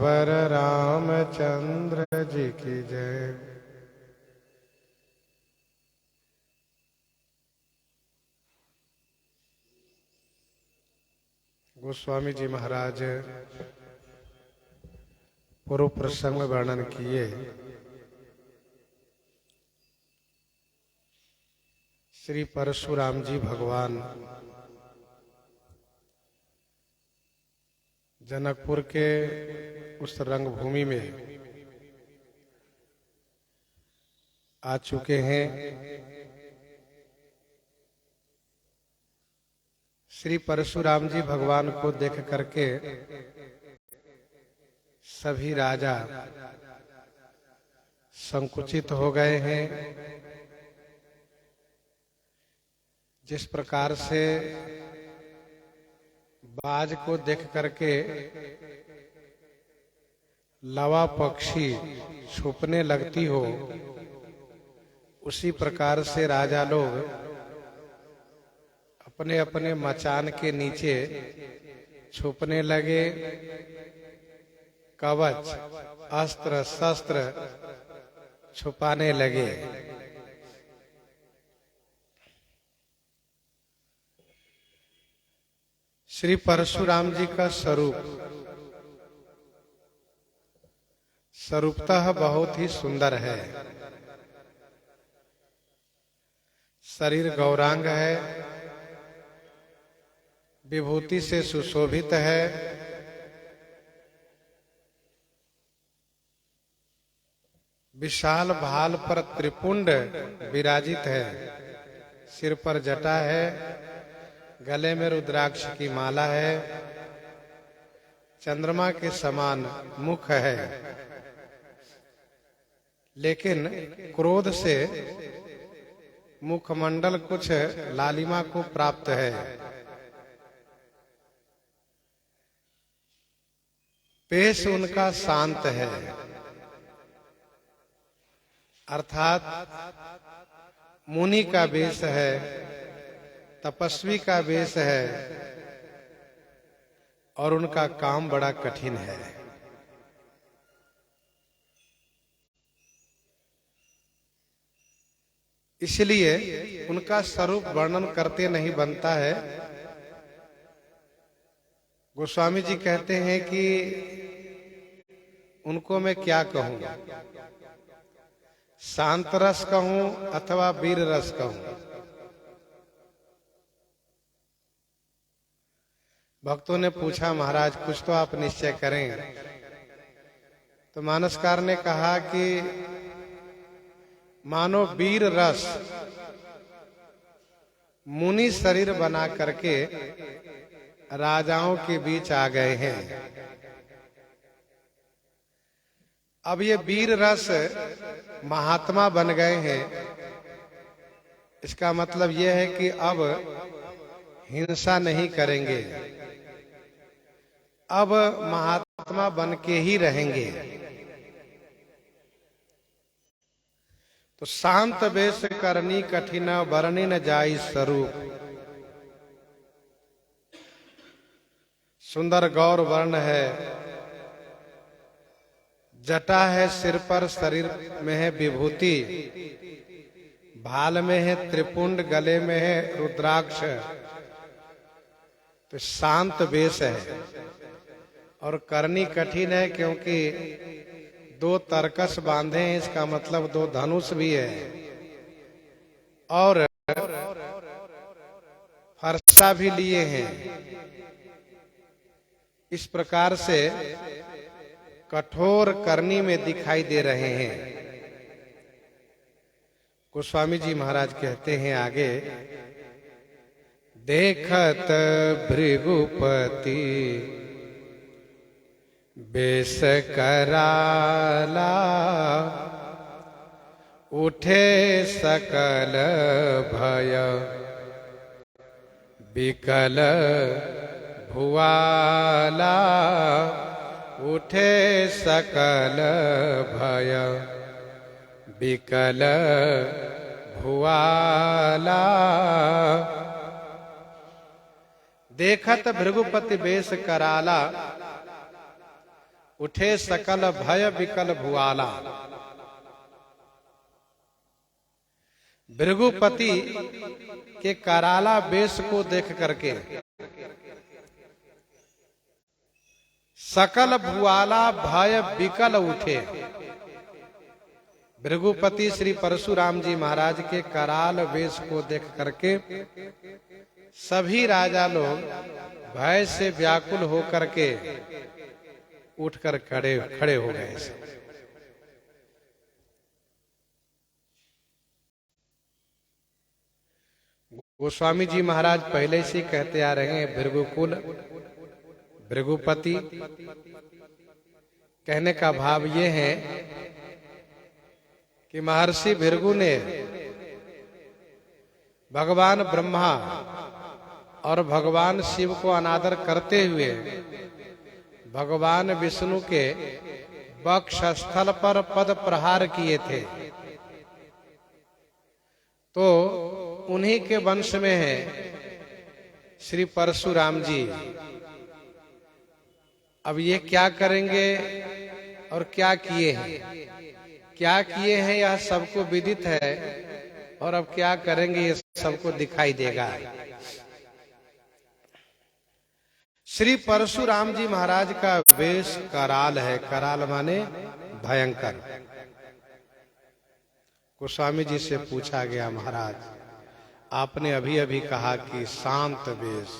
सियावर रामचंद्र जी की जय। गोस्वामी जी महाराज पूर्व प्रसंग में वर्णन किए श्री परशुराम जी भगवान जनकपुर के उस रंगभूमि में आ चुके हैं। श्री परशुराम जी भगवान को देख करके सभी राजा संकुचित हो गए हैं। जिस प्रकार से बाज को देख करके लवा पक्षी छुपने लगती हो, उसी प्रकार से राजा लोग अपने अपने मचान के नीचे छुपने लगे। कवच अस्त्र शस्त्र छुपाने लगे। श्री परशुराम जी का स्वरूपतः बहुत ही सुंदर है। शरीर गौरांग है, विभूति से सुशोभित है। विशाल भाल पर त्रिपुंड विराजित है। सिर पर जटा है, गले में रुद्राक्ष की माला है। चंद्रमा के समान मुख है, लेकिन क्रोध से मुखमंडल कुछ लालिमा को प्राप्त है। पेश उनका शांत है, अर्थात मुनि का वेश है, तपस्वी का वेश है, और उनका काम बड़ा कठिन है। इसलिए उनका स्वरूप वर्णन करते नहीं बनता है। गोस्वामी जी कहते हैं कि उनको मैं क्या कहूं, शांत रस कहूं अथवा वीर रस कहूं। भक्तों ने पूछा, महाराज कुछ तो आप निश्चय करें। तो मानसकार ने कहा कि मानो वीर रस मुनि शरीर बना करके राजाओं के बीच आ गए हैं। अब ये वीर रस महात्मा बन गए हैं। इसका मतलब यह है कि अब हिंसा नहीं करेंगे, अब महात्मा बन के ही रहेंगे। तो शांत वेश करनी कठिन, वर्णि न जाई स्वरूप। सुंदर गौर वर्ण है, जटा है सिर पर, शरीर में है विभूति, भाल में है त्रिपुंड, गले में है रुद्राक्ष। तो शांत वेश है। और करनी कठिन है क्योंकि दो तरकस बांधे हैं, इसका मतलब दो धनुष भी है, और फरसा भी लिए हैं। इस प्रकार से कठोर करनी में दिखाई दे रहे हैं। गोस्वामी जी महाराज कहते हैं आगे, देखत भृगुपति बेश कराला, उठे सकल भय विकल भुआला। उठे सकल भय विकल भुआला। देखत भृगुपति बेश कराला, उठे सकल भय विकल भुआला। भृगुपति के कराला वेश को देख करके सकल भुआला भय विकल उठे। भृगुपति श्री परशुराम जी महाराज के कराल वेश को देख करके सभी राजा लोग भय से व्याकुल होकर के उठकर खड़े हो गए। गोस्वामी जी महाराज पहले से कहते आ रहे हैं भृगुकुल भृगुपति। कहने का भाव ये है कि महर्षि भृगु ने भगवान ब्रह्मा और भगवान शिव को अनादर करते हुए भगवान विष्णु के वक्षस्थल पर पद प्रहार किए थे, तो उन्हीं के वंश में है श्री परशुराम जी। अब ये क्या करेंगे और क्या किए हैं, क्या किए हैं यह सबको विदित है, और अब क्या करेंगे ये सबको दिखाई देगा। श्री परशुराम जी महाराज का वेश कराल है। कराल माने भयंकर। गोस्वामी जी से पूछा गया, महाराज आपने अभी अभी कहा कि शांत वेश,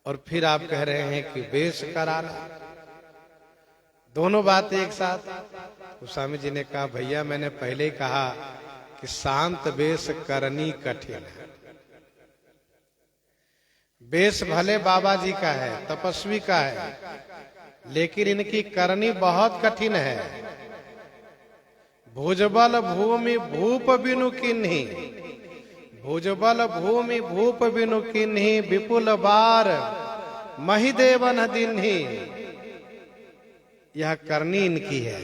और फिर आप कह रहे हैं कि वेश कराल, दोनों बात एक साथ। गोस्वामी जी ने कहा, भैया मैंने पहले ही कहा कि शांत वेश करनी कठिन है। वेश भले बाबा जी का है, तपस्वी का है, लेकिन इनकी करनी बहुत कठिन है। भुजबल भूमि भूप बिनु किन्ही, भुजबल भूमि भूप बिनु किन्ही, विपुल बार महिदेवन दिन्ही। यह करनी इनकी है।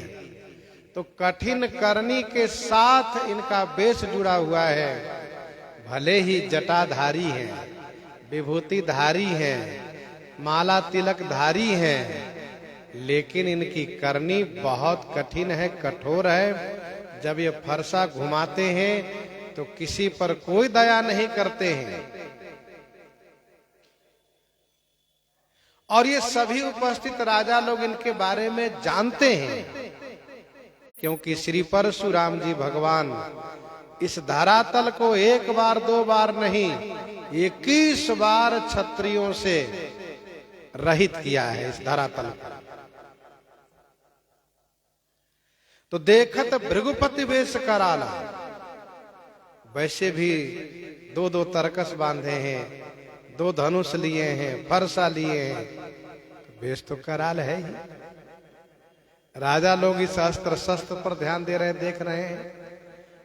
तो कठिन करनी के साथ इनका वेश जुड़ा हुआ है। भले ही जटाधारी हैं, विभूतिधारी हैं, माला तिलक धारी हैं, लेकिन इनकी करनी बहुत कठिन है, कठोर है। जब ये फरसा घुमाते हैं तो किसी पर कोई दया नहीं करते हैं। और ये सभी उपस्थित राजा लोग इनके बारे में जानते हैं, क्योंकि श्री परशुराम जी भगवान इस धरातल को एक बार दो बार नहीं 21 बार क्षत्रियों से रहित किया है इस धरातल पर। तो देखत भृगुपति वेश कराला, वैसे भी दो दो तरकस बांधे हैं, दो धनुष लिए हैं, फरसा लिए हैं, तो वेश तो कराल है ही। राजा लोग इस अस्त्र शस्त्र पर ध्यान दे रहे हैं, देख रहे हैं।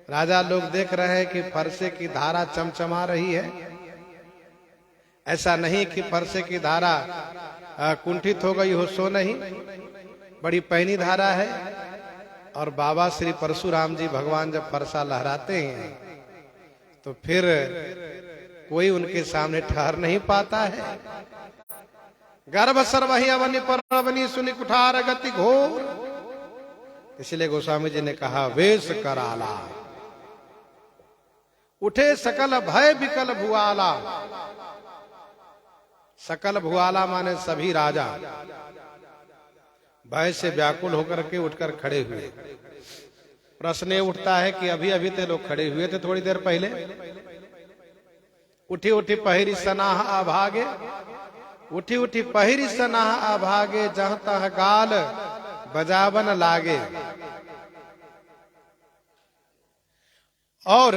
राजा लोग देख रहे हैं कि फरसे की धारा चमचमा रही है। ऐसा नहीं कि फरसे की धारा कुंठित हो गई हो, सो नहीं, बड़ी पैनी धारा है। और बाबा श्री परशुराम जी भगवान जब फरसा लहराते हैं तो फिर कोई उनके सामने ठहर नहीं पाता है। गर्भ सर्वहि अवनि परवनि सुनि कुठार गति घोर। इसलिए गोस्वामी जी ने कहा वेश कराला। उठे सकल भय विकल भुआला। सकल भुआला माने सभी राजा भय से व्याकुल होकर के उठकर खड़े हुए। प्रश्न उठता है कि अभी अभी तो लोग खड़े हुए थे थोड़ी देर पहले। उठी उठी पहिरी सनाह अभागे, उठी उठी पहिरी सनाह अभागे, जहां तह गाल बजावन लागे। और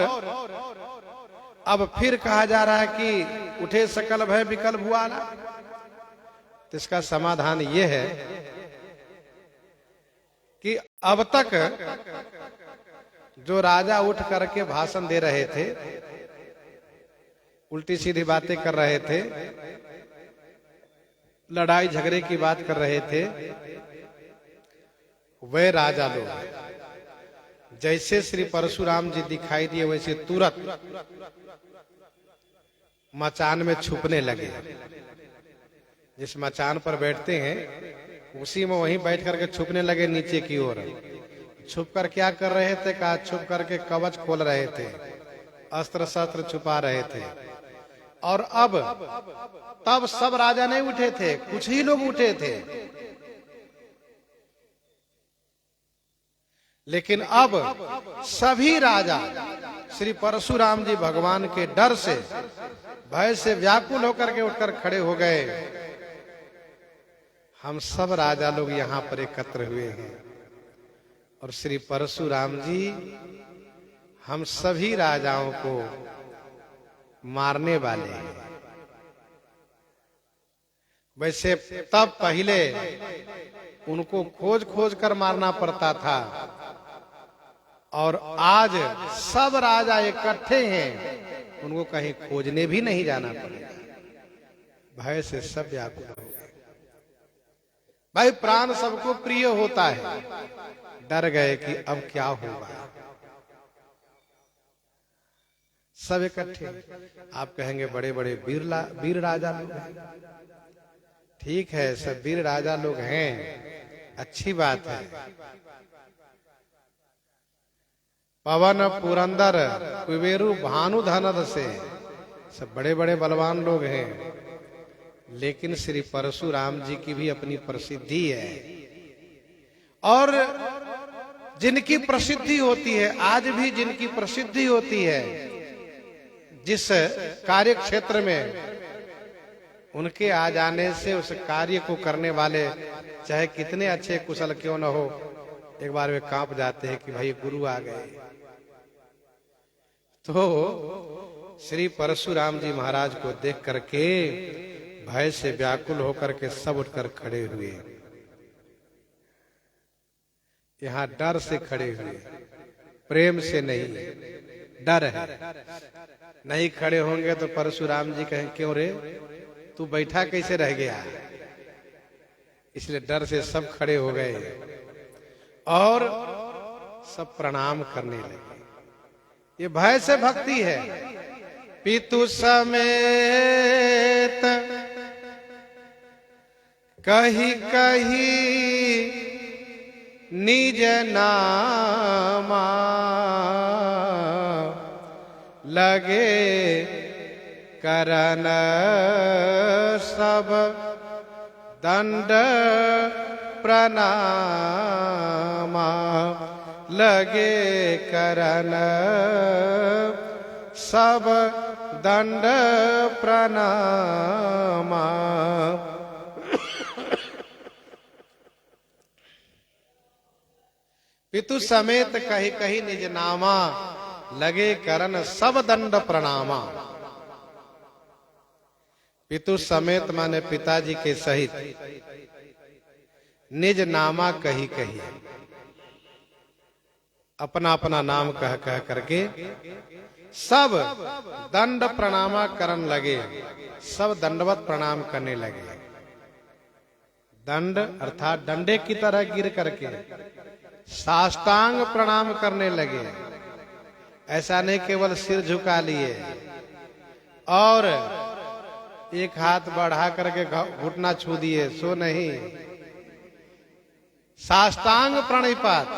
अब फिर कहा जा रहा है कि उठे सकल भय विकल भुआला। तो इसका समाधान ये है कि अब तक जो राजा उठ करके भाषण दे रहे थे, उल्टी सीधी बातें कर रहे थे, लड़ाई झगड़े की बात कर रहे थे, वे राजा लोग जैसे श्री परशुराम जी दिखाई दिए वैसे तुरंत मचान में छुपने लगे। जिस मचान पर बैठते हैं उसी में वहीं बैठ करके छुपने लगे नीचे की ओर। छुप कर क्या कर रहे थे? कहा छुप करके कवच खोल रहे थे, अस्त्र शस्त्र छुपा रहे थे। और अब तब सब राजा नहीं उठे थे, कुछ ही लोग उठे थे। लेकिन अब सभी राजा श्री परशुराम जी भगवान के डर से, भय से व्याकुल होकर के उठकर खड़े हो गए। हम सब राजा लोग यहाँ पर एकत्र हुए हैं और श्री परशुराम जी हम सभी राजाओं को मारने वाले हैं। वैसे तब पहले उनको खोज खोज कर मारना पड़ता था, और आज सब राजा इकट्ठे हैं, उनको कहीं खोजने भी नहीं जाना पड़ेगा। भय से सब व्याकुल हो गए। भाई प्राण सबको प्रिय होता है, डर गए कि अब क्या होगा। सब इकट्ठे। आप कहेंगे बड़े बड़े वीर राजा लोग हैं। ठीक है, सब वीर राजा लोग हैं, अच्छी बात है। पवन पुरंदर कुबेरु भानु धनद से सब बड़े बड़े बलवान लोग हैं। लेकिन श्री परशुराम जी की भी अपनी प्रसिद्धि है, और जिनकी प्रसिद्धि होती है, आज भी जिनकी प्रसिद्धि होती है जिस कार्य क्षेत्र में, उनके आ जाने से उस कार्य को करने वाले चाहे कितने अच्छे कुशल क्यों न हो, एक बार वे कांप जाते हैं कि भाई गुरु आ गए। तो श्री परशुराम जी महाराज को देख करके भय से व्याकुल होकर के सब उठकर खड़े हुए। यहाँ डर से खड़े हुए, प्रेम से नहीं, डर है। नहीं खड़े होंगे तो परशुराम जी कहें क्यों रे तू बैठा कैसे रह गया। इसलिए डर से सब खड़े हो गए और सब प्रणाम करने लगे। ये भय से भक्ति है। पितु समेत कही कही निज नामा, लगे करन सब दंड प्रणामा, लगे करन सब दंड प्रणामा। पितु समेत कही कही निज नामा, लगे करन सब दंड प्रणामा। पितु समेत माने पिताजी के सहित, निज नामा कही कही, अपना अपना नाम कह कह करके सब दंड प्रणामा करन लगे, सब दंडवत प्रणाम करने लगे। दंड अर्थात डंडे की तरह गिर करके साष्टांग प्रणाम करने लगे। ऐसा नहीं केवल सिर झुका लिए और एक हाथ बढ़ा करके घुटना छू दिए, सो नहीं, साष्टांग प्रणिपात।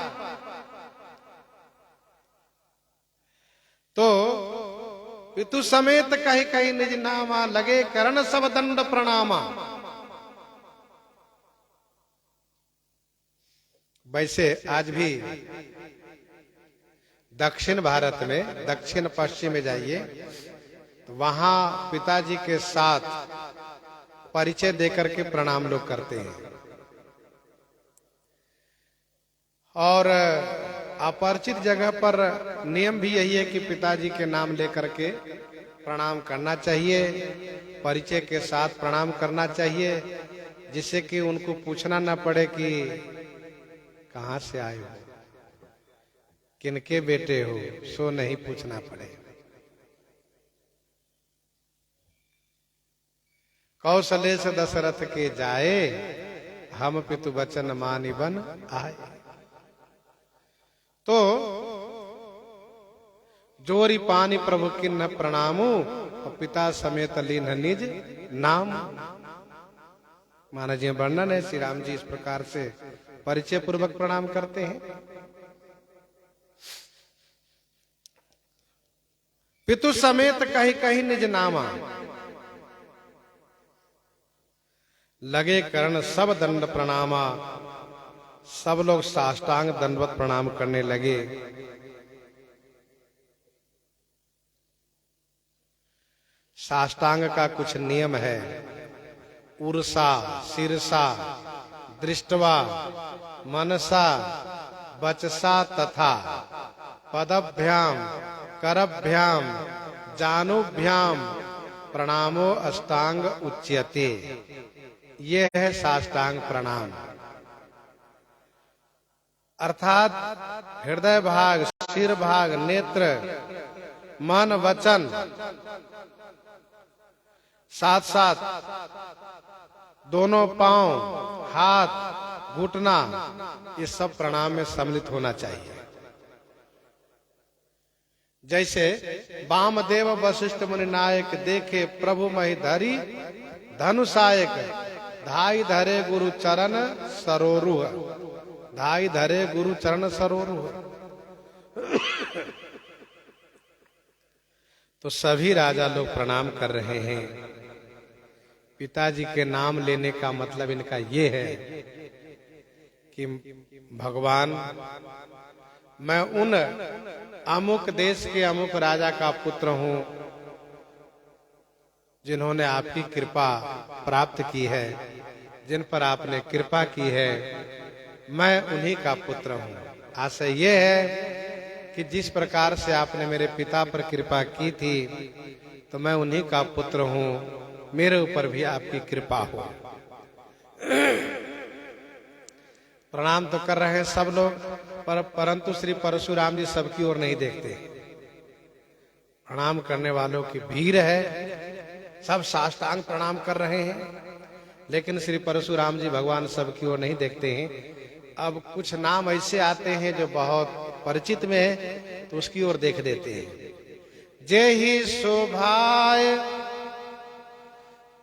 तो पितु समेत कही कही निज नामा, लगे करण सब दंड प्रणामा। वैसे आज भी दक्षिण भारत में, दक्षिण पश्चिम में जाइए तो वहां पिताजी के साथ परिचय देकर के प्रणाम लोग करते हैं। और अपरिचित जगह पर नियम भी यही है कि पिताजी के नाम लेकर के प्रणाम करना चाहिए, परिचय के साथ प्रणाम करना चाहिए, जिससे कि उनको पूछना न पड़े कि कहां से आए हो, किनके बेटे हो, सो नहीं पूछना पड़े। कौशले से दशरथ के जाए, हम पितु वचन मानि बन आए। तो जोरी पानी प्रभु किन्न प्रणामु, और पिता समेत लीन निज नाम। महाराज जी वर्णन है, श्री राम जी इस प्रकार से परिचय पूर्वक प्रणाम करते हैं। पितु समेत कहीं कहीं निज नामा, लगे करण सब दंड प्रणामा। सब लोग साष्टांग दंडवत प्रणाम करने लगे। साष्टांग का कुछ नियम है। उर्सा, शिरसा, दृष्टवा, मनसा, वचसा तथा पदभ्याम, करभ्याम, जानुभ्याम प्रणामो अष्टांग उच्यते। ये है साष्टांग प्रणाम। अर्थात हृदय भाग, सिर भाग, नेत्र, मन, वचन, साथ साथ दोनों पांव, हाथ, घुटना, ये सब प्रणाम में सम्मिलित होना चाहिए। जैसे वामदेव वशिष्ठ मुनि नायक, देखे प्रभु महिधरी धनुषायक, धाई धरे गुरु चरण सरोरुह। धाई धरे गुरु चरण सरोरुह। तो सभी राजा लोग प्रणाम कर रहे हैं। पिताजी के नाम लेने का मतलब इनका ये है कि भगवान, मैं उन अमुक देश के अमुक राजा का पुत्र हूं जिन्होंने आपकी कृपा प्राप्त की है, जिन पर आपने कृपा की है, मैं उन्हीं का पुत्र हूं। आशय ये है कि जिस प्रकार से आपने मेरे पिता पर कृपा की थी, तो मैं उन्हीं का पुत्र हूं, मेरे ऊपर भी आपकी कृपा हो। प्रणाम तो कर रहे हैं सब लोग, परंतु श्री परशुराम जी सबकी ओर नहीं देखते। प्रणाम करने वालों की भीड़ है, सब साष्टांग प्रणाम कर रहे हैं, लेकिन श्री परशुराम जी भगवान सबकी ओर नहीं देखते हैं। अब कुछ नाम ऐसे आते हैं जो बहुत परिचित में है, तो उसकी ओर देख देते हैं। जेहि शोभाय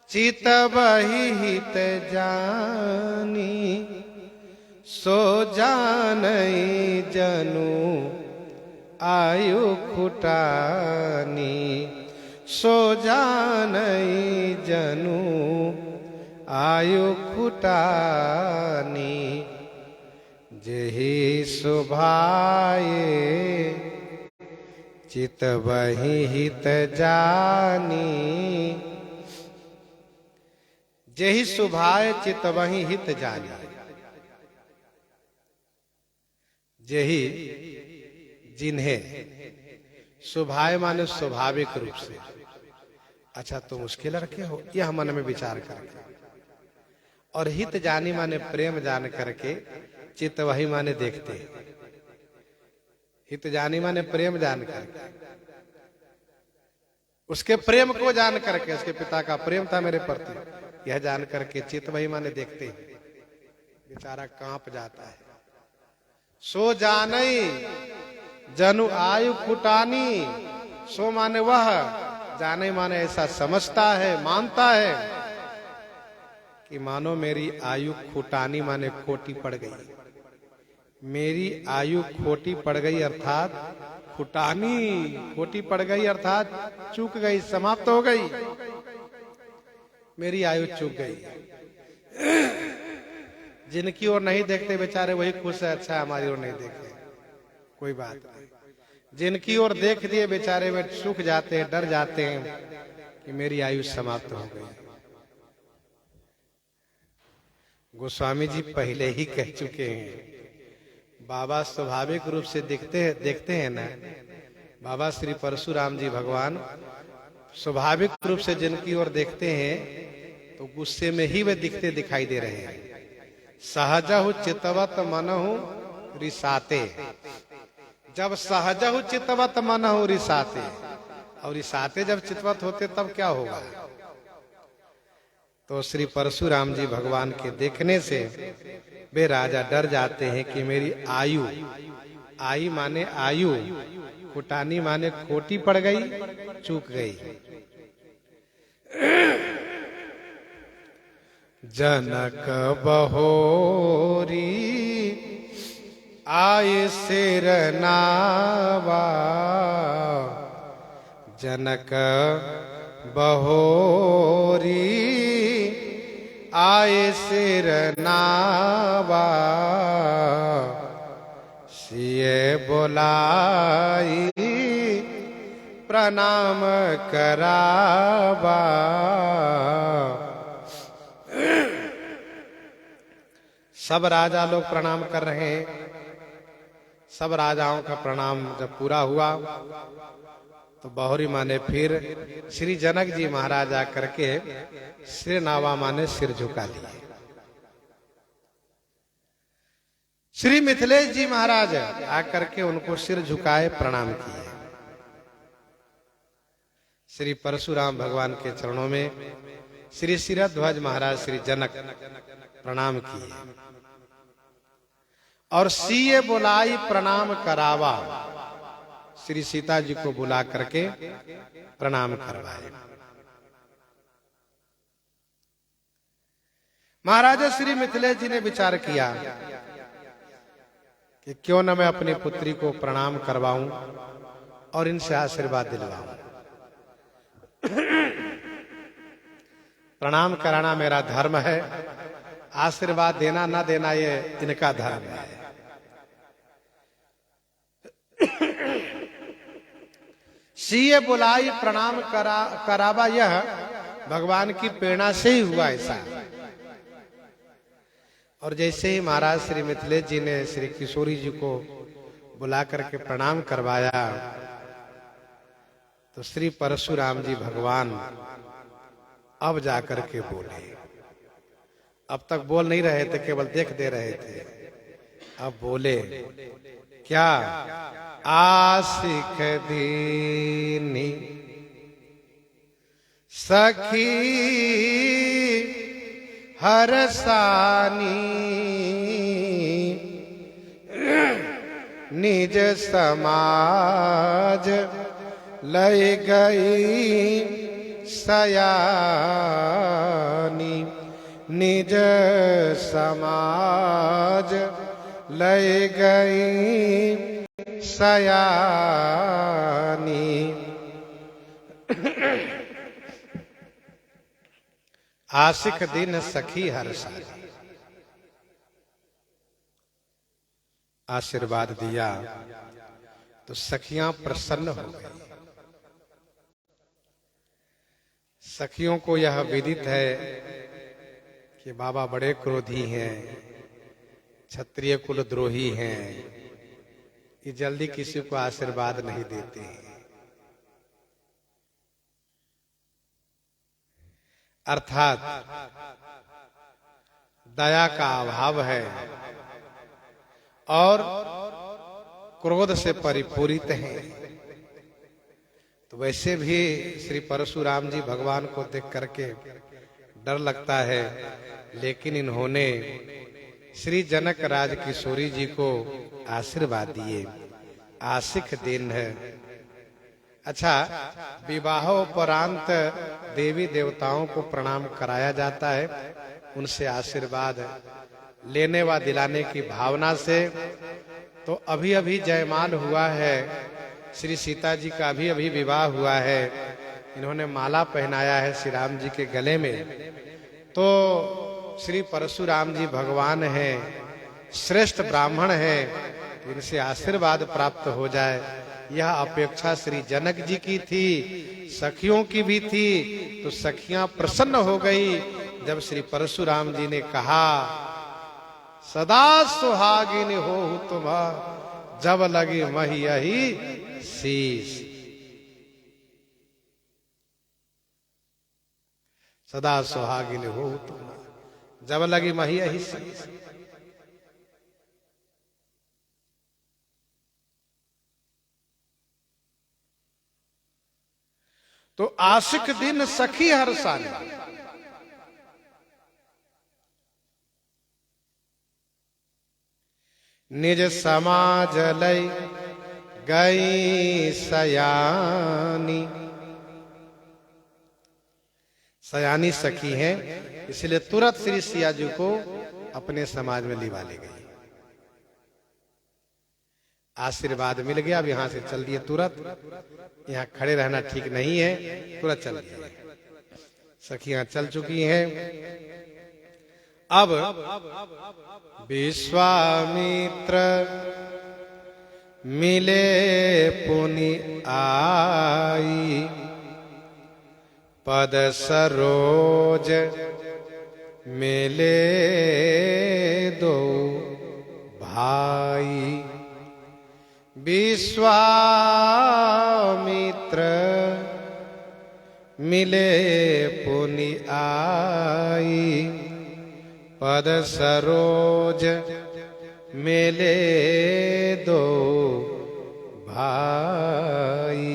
चित बहि हित जानी, सो जानई जनु आयु खुटानी। सो जानई जनु आयु खुटानी। जेहि शोभाए चित बहि हित जानी। जेहि शोभाए चित बहि हित जानी। जेहि जिन्हें, शोभाए माने स्वाभाविक रूप से। अच्छा तुम उसके लड़के हो, यह मन में विचार करके। और हित जानी माने प्रेम जान करके, चित्त वही माने देखते। हित जानी माने प्रेम जान करके, उसके प्रेम को जान करके, उसके पिता का प्रेम था मेरे प्रति, यह जान करके चित्त वही माने देखते। बेचारा कांप जाता है। सो जानई जनु आयु खुटानी। सो माने वह, जाने माने ऐसा समझता है, मानता है कि मानो मेरी आयु खुटानी माने खोटी पड़ गई। मेरी आयु खोटी पड़ गई अर्थात खुटानी, खोटी पड़ गई अर्थात चूक गई, समाप्त हो गई, मेरी आयु चूक गई। जिनकी ओर नहीं देखते बेचारे वही खुश है, अच्छा हमारी ओर नहीं देखे, कोई बात नहीं। जिनकी ओर देख दिए बेचारे वे सूख जाते हैं, डर जाते हैं कि मेरी आयु समाप्त हो गई। गोस्वामी जी पहले ही कह चुके हैं, बाबा स्वाभाविक रूप से देखते हैं ना। बाबा श्री परशुराम जी भगवान स्वाभाविक रूप से जिनकी ओर देखते हैं तो गुस्से में ही वे दिखते दिखाई दे रहे हैं। सहजहु चितवत मनहु रिसाते। जब सहजहु चितवत मनहु रिसाते, और रिसाते जब चितवत होते तब क्या होगा? तो श्री परशुराम जी भगवान के देखने से वे राजा डर जाते हैं कि मेरी आयु, आई माने आयु, खुटानी माने खोटी पड़ गई, चूक गई। जनक बहोरी आए सिर नावा, जनक बहोरी आए सिर नावा, सिए बोलाई प्रणाम करावा। सब राजा लोग प्रणाम कर रहे हैं। सब राजाओं का प्रणाम जब पूरा हुआ तो बहोरी माँ ने फिर श्री जनक जी महाराज आकर के सिर नावा माँ ने सिर झुका लिए। श्री मिथिलेश जी महाराज आकर के उनको सिर झुकाए प्रणाम किए। श्री परशुराम भगवान के चरणों में श्री शिरध्वज महाराज श्री जनक प्रणाम किए और सीए बुलाई प्रणाम करावा, श्री सीता जी को बुला करके प्रणाम करवाए। महाराजा श्री मिथिलेश जी ने विचार किया कि क्यों न मैं अपनी पुत्री को प्रणाम करवाऊं और इनसे आशीर्वाद दिलवाऊं। प्रणाम कराना मेरा धर्म है, आशीर्वाद देना ना देना ये इनका धर्म है। सीए बुलाई प्रणाम करावा, यह भगवान की प्रेरणा से ही हुआ ऐसा। और जैसे ही महाराज श्री मिथिलेश जी ने श्री किशोरी जी को बुला करके प्रणाम करवाया तो श्री परशुराम जी भगवान अब जाकर के बोले। अब तक बोल नहीं रहे थे, केवल देख दे रहे थे। अब बोले क्या? आशिक दीनी सखी हरसानी, निज समाज लय गई सयानी, निज समाज लय गई सयानी। आशिक दिन सखी हरसानी, आशीर्वाद दिया तो सखियां प्रसन्न हो गई। सखियों को यह विदित है कि बाबा बड़े क्रोधी हैं, क्षत्रिय कुल द्रोही हैं, ये जल्दी किसी को आशीर्वाद नहीं देते हैं। अर्थात दया का अभाव है और क्रोध से परिपूरित हैं। तो वैसे भी श्री परशुराम जी भगवान को देख करके डर लगता है, लेकिन इन्होंने श्री जनक राज किशोरी जी को आशीर्वाद दिए। आशिक दिन है। अच्छा, विवाहोपरांत देवी देवताओं को प्रणाम कराया जाता है, उनसे आशीर्वाद लेने व दिलाने की भावना से। तो अभी अभी जयमाल हुआ है, श्री सीता जी का अभी अभी विवाह हुआ है, इन्होंने माला पहनाया है श्री राम जी के गले में। तो श्री परशुराम जी भगवान हैं, श्रेष्ठ ब्राह्मण हैं, तो इनसे आशीर्वाद प्राप्त हो जाए, यह अपेक्षा श्री जनक जी की थी, सखियों की भी थी। तो सखियां प्रसन्न हो गई जब श्री परशुराम जी ने कहा, सदा सुहागिन हो तुम जब लगी महियहि शीश। सदा सुहागिन हो तुम जब लगी महियहि शीश। तो आशिक दिन सखी हरसानी, निज समाज लय गई सयानी। सयानी सखी हैं, इसलिए तुरंत श्री सिया जी को अपने समाज में लिवा ले गई। आशीर्वाद मिल गया। अब यहां से चल दिए तुरंत, यहां खड़े रहना ठीक नहीं है, तुरंत चल दिए। सखियां चल चुकी हैं। अब विश्वामित्र मिले पुनि आई, पद सरोज मिले दो भाई। विश्वामित्र मिले पुनि आई, पद सरोज मिले दो भाई।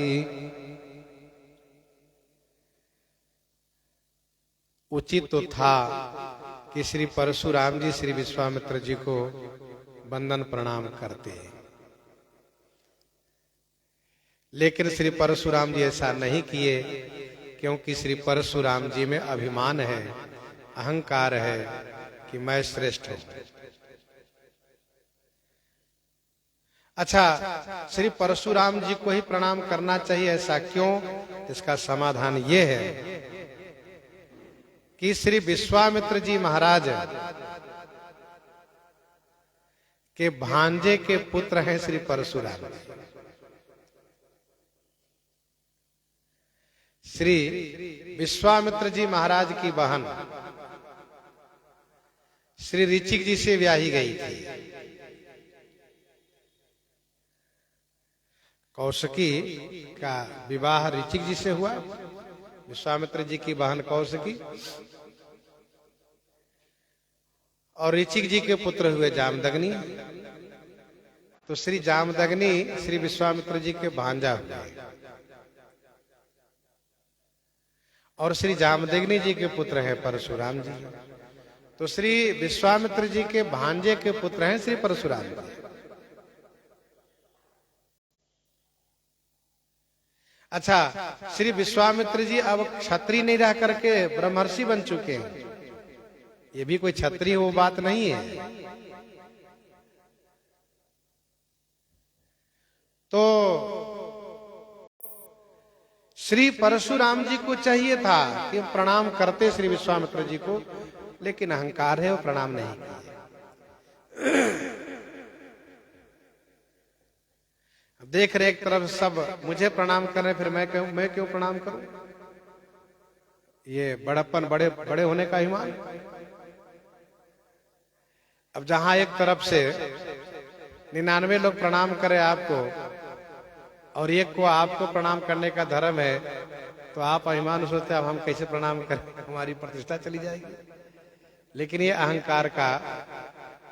उचित तो था कि श्री परशुराम जी श्री विश्वामित्र जी को वंदन प्रणाम करते, लेकिन श्री परशुराम जी ऐसा नहीं किए, क्योंकि श्री परशुराम जी में अभिमान है, अहंकार है कि मैं श्रेष्ठ हूं। अच्छा, श्री परशुराम जी को ही प्रणाम करना चाहिए, ऐसा क्यों? इसका समाधान ये है कि श्री विश्वामित्र जी महाराज के भांजे के पुत्र हैं श्री परशुराम। श्री विश्वामित्र जी महाराज की बहन श्री ऋचिक जी से ब्याही गई थी। कौशिकी का विवाह ऋचिक जी से हुआ, विश्वामित्र जी की बहन कौशिकी, और ऋचिक जी के पुत्र हुए जामदग्नि। तो श्री जामदग्नि श्री विश्वामित्र जी के भांजा हुए, और श्री जामदग्नि जी के पुत्र हैं परशुराम जी। तो श्री विश्वामित्र जी के भांजे के पुत्र हैं श्री परशुराम जी। अच्छा, श्री विश्वामित्र जी अब क्षत्रिय नहीं रह करके ब्रह्मर्षि बन चुके हैं। ये भी कोई क्षत्रिय वो बात नहीं है। तो श्री परशुराम जी को चाहिए था कि प्रणाम करते श्री विश्वामित्र जी को, लेकिन अहंकार है, वो प्रणाम नहीं किए। देख रहे एक तरफ सब मुझे प्रणाम कर रहे, फिर मैं क्यों प्रणाम करूं? ये बड़प्पन, बड़े बड़े होने का ईमान। अब जहां एक तरफ से 99 लोग प्रणाम करें आपको और एक को आपको प्रणाम करने का धर्म है, तो आप अभिमान सोचते अब हम कैसे प्रणाम करें, हमारी प्रतिष्ठा चली जाएगी। लेकिन ये अहंकार का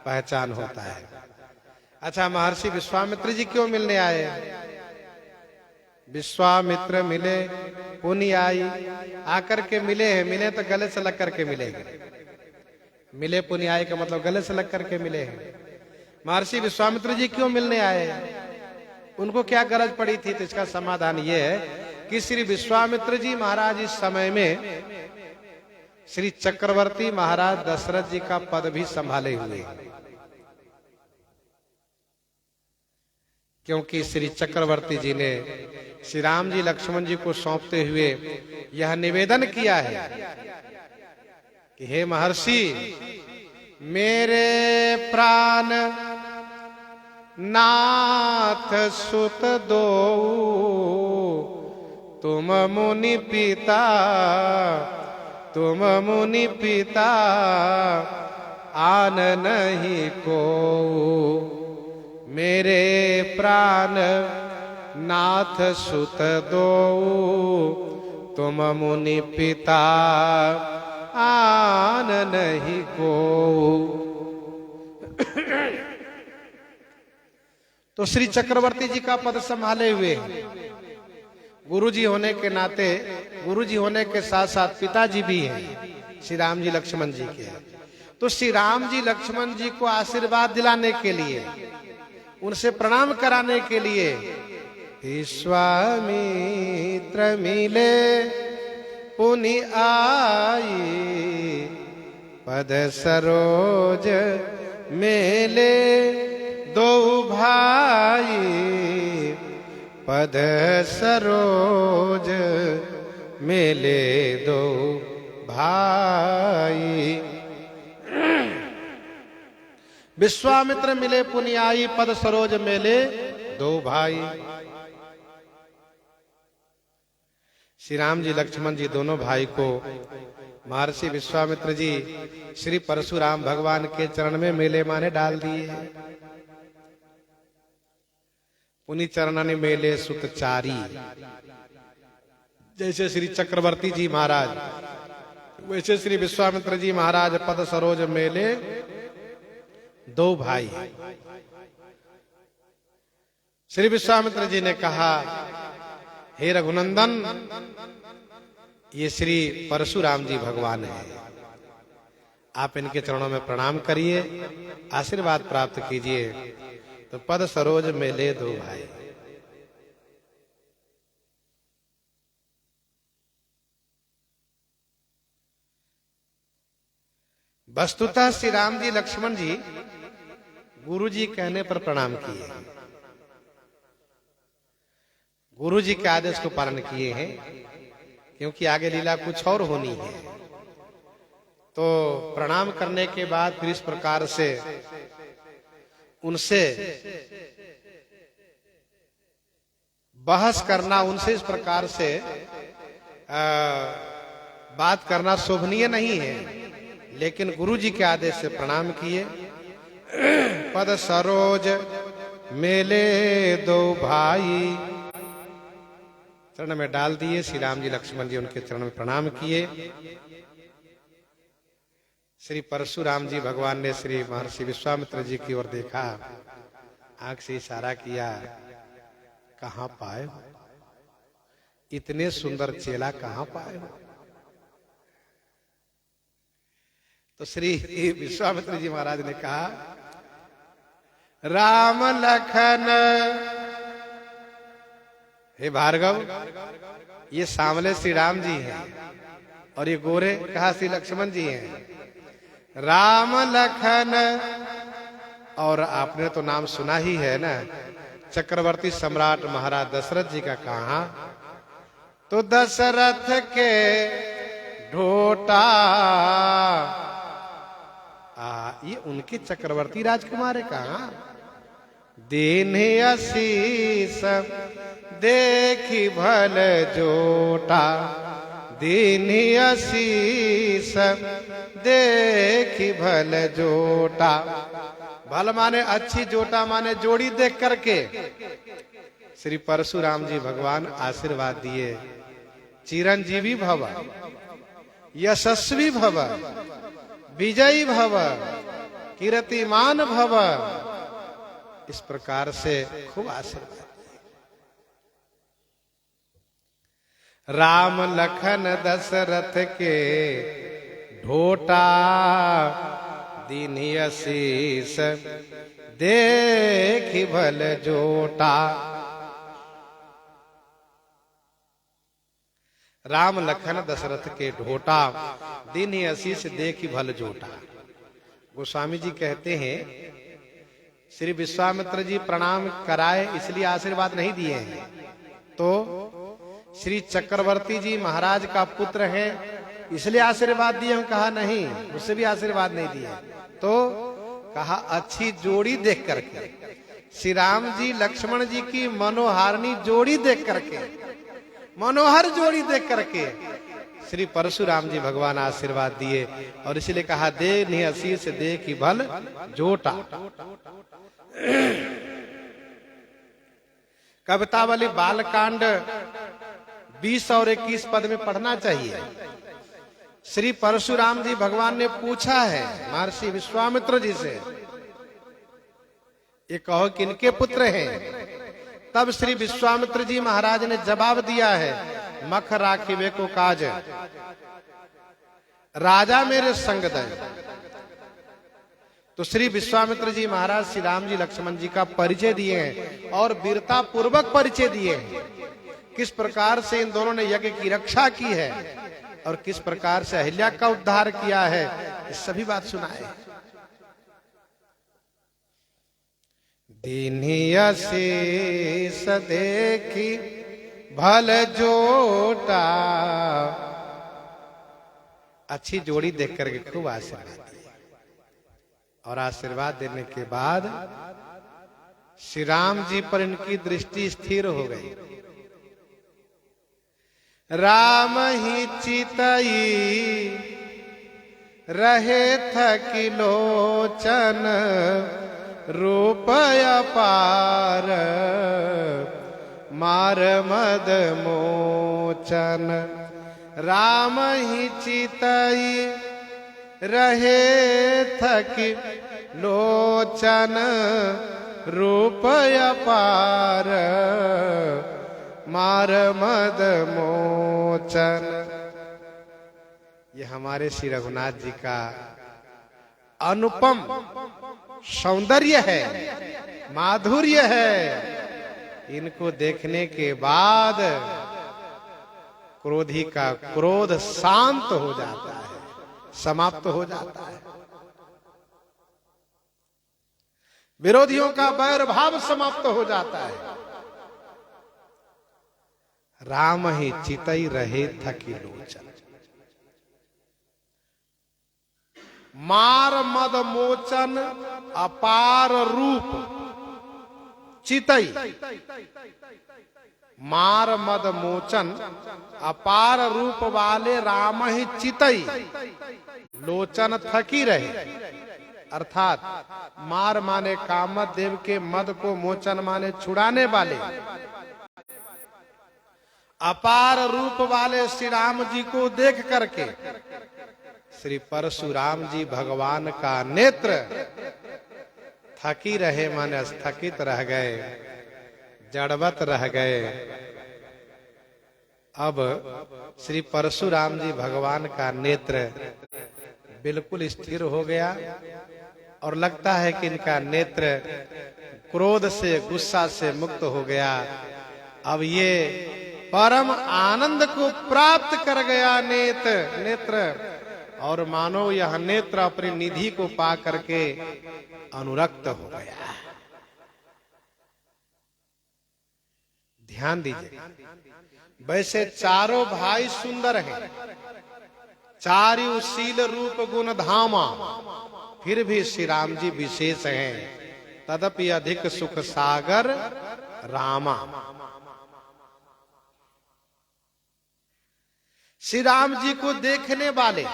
पहचान होता है। अच्छा, महर्षि विश्वामित्र जी क्यों मिलने आए? विश्वामित्र मिले पुनि आई, आकर के मिले हैं। मिले तो गले से लग करके मिलेंगे। मिले पुनि आई का मतलब गले से लग करके मिले हैं। महर्षि विश्वामित्र जी क्यों मिलने आए? उनको क्या गरज पड़ी थी? तो इसका समाधान ये है कि श्री विश्वामित्र जी महाराज इस समय में श्री चक्रवर्ती महाराज दशरथ जी का पद भी संभाले हुए, क्योंकि श्री चक्रवर्ती जी ने श्री राम जी लक्ष्मण जी को सौंपते हुए यह निवेदन किया है कि हे महर्षि, मेरे प्राण नाथ सुत दो, तुम मुनि पिता, तुम मुनि पिता, आन नहीं को। मेरे प्राण नाथ सुत दो, तुम मुनि पिता, आन नहीं को। तो श्री चक्रवर्ती जी का पद संभाले हुए गुरुजी होने के नाते, गुरुजी होने के साथ साथ पिताजी भी हैं श्री राम जी लक्ष्मण जी के। तो श्री राम जी लक्ष्मण जी को आशीर्वाद दिलाने के लिए, उनसे प्रणाम कराने के लिए विश्वामित्र मिले पुनि आई, पद सरोज मेले दो भाई, पद सरोज मेले दो भाई। विश्वामित्र मिले पुनियाई, पद सरोज मेले दो भाई। श्री राम जी लक्ष्मण जी दोनों भाई को महर्षि विश्वामित्र जी श्री परशुराम भगवान के चरण में मेले माने डाल दिए। पुनि चरणन मेले सुतचारी। जैसे श्री चक्रवर्ती जी महाराज वैसे श्री विश्वामित्र जी महाराज पद सरोज मेले दो भाई। श्री विश्वामित्र जी ने कहा, हे रघुनंदन, ये श्री परशुराम जी भगवान है, आप इनके चरणों में प्रणाम करिए, आशीर्वाद प्राप्त कीजिए। तो पद सरोज मेले दो भाई। वस्तुतः श्री राम जी लक्ष्मण जी गुरु जी कहने पर प्रणाम किए, गुरु जी के आदेश को पालन किए हैं, क्योंकि आगे लीला कुछ और होनी है। तो प्रणाम करने के बाद फिर इस प्रकार से उनसे बहस करना, उनसे इस प्रकार से बात करना शोभनीय नहीं है, लेकिन गुरु जी के आदेश से प्रणाम किए। पद सरोज मेले दो भाई, चरण में डाल दिए। श्री राम जी लक्ष्मण जी उनके चरण में प्रणाम किए। श्री परशुराम जी भगवान ने श्री महर्षि विश्वामित्र जी की ओर देखा, आंख से इशारा किया, कहां पाए हो, इतने सुंदर चेला कहां पाए हो। तो श्री विश्वामित्र जी महाराज ने कहा, राम लखन, हे भार्गव, ये सामने श्री राम जी हैं और ये गोरे कहा श्री लक्ष्मण जी हैं। राम लखन, और आपने तो नाम सुना ही है ना, चक्रवर्ती सम्राट महाराज दशरथ जी का कहा, तो दशरथ के ढोटा, ये उनके चक्रवर्ती राजकुमार कहा। दीन आशीष देखी भल जोटा, दीन आशीष देखी भल जोटा। भल माने अच्छी, जोटा माने जोड़ी देख करके श्री परशुराम जी भगवान आशीर्वाद दिए, चिरंजीवी भव, यशस्वी भव, विजयी भव, कीर्तिमान भव, इस प्रकार से खूब आशीर्वाद। राम लखन दशरथ के ढोटा, दीन आशीष देखी भल जोटा। राम लखन दशरथ के ढोटा, दीन आशीष देखी भल जोटा। गोस्वामी जी कहते हैं, श्री विश्वामित्र जी प्रणाम कराए इसलिए आशीर्वाद नहीं दिए हैं, तो श्री चक्रवर्ती जी महाराज का पुत्र है इसलिए आशीर्वाद दिए हैं, कहा नहीं, उससे भी आशीर्वाद नहीं दिए। तो कहा अच्छी जोड़ी देख करके, श्री राम जी लक्ष्मण जी की मनोहारिणी जोड़ी देख करके, मनोहर जोड़ी देख करके श्री परशुराम जी भगवान आशीर्वाद दिए, और इसलिए कहा दे नहीं आशीष देखी भल जोटा। कवितावली बालकांड 20 और 21 पद में पढ़ना चाहिए। श्री परशुराम जी भगवान ने पूछा है महर्षि विश्वामित्र जी से, ये कहो किनके पुत्र हैं। तब श्री विश्वामित्र जी महाराज ने जवाब दिया है, मख राखिबे को काज, राजा मेरे संग दय। तो श्री विश्वामित्र जी महाराज श्री राम जी लक्ष्मण जी का परिचय दिए हैं और वीरता पूर्वक परिचय दिए हैं, किस प्रकार से इन दोनों ने यज्ञ की रक्षा की है और किस प्रकार से अहिल्या का उद्धार किया है, ये सभी बात सुनाए। दीनिया शीस देखी भल जोटा, अच्छी जोड़ी देख करके खूब आशीर्वाद दिया। और आशीर्वाद देने के बाद श्री राम जी पर इनकी दृष्टि स्थिर हो गई। राम ही चितई रहे थकी लोचन, रूप अपार मार मद मोचन। राम ही चितई रहे थकी लोचन, रूप अपार मार मद मोचन। ये हमारे श्री रघुनाथ जी का अनुपम सौंदर्य है, माधुर्य है। इनको देखने के बाद क्रोधी का क्रोध शांत हो जाता है, समाप्त हो जाता है। विरोधियों का बैर भाव समाप्त हो जाता है। राम ही चितई रहे थकी लोचन, मार मद मोचन अपार रूप। चितई मार मद मोचन अपार रूप वाले राम ही चितई लोचन थकी रहे। अर्थात मार माने कामदेव के मद को, मोचन माने छुड़ाने वाले। अपार रूप वाले श्री राम जी को देख करके श्री परशुराम जी भगवान का नेत्र थकी रहे, माने स्थगित रह गए, जड़वत रह गए। अब श्री परशुराम जी भगवान का नेत्र बिल्कुल स्थिर हो गया और लगता है कि इनका नेत्र क्रोध से, गुस्सा से मुक्त हो गया। अब ये परम आनंद को प्राप्त कर गया नेत्र, और मानो यह नेत्र अपनी निधि को पा करके अनुरक्त हो गया। ध्यान दीजिए, वैसे चारों भाई सुंदर हैं, चारु शील रूप गुण धामा, फिर भी श्री राम जी विशेष हैं। तदपि अधिक सुख सागर रामा। श्री राम जी को देखने वाले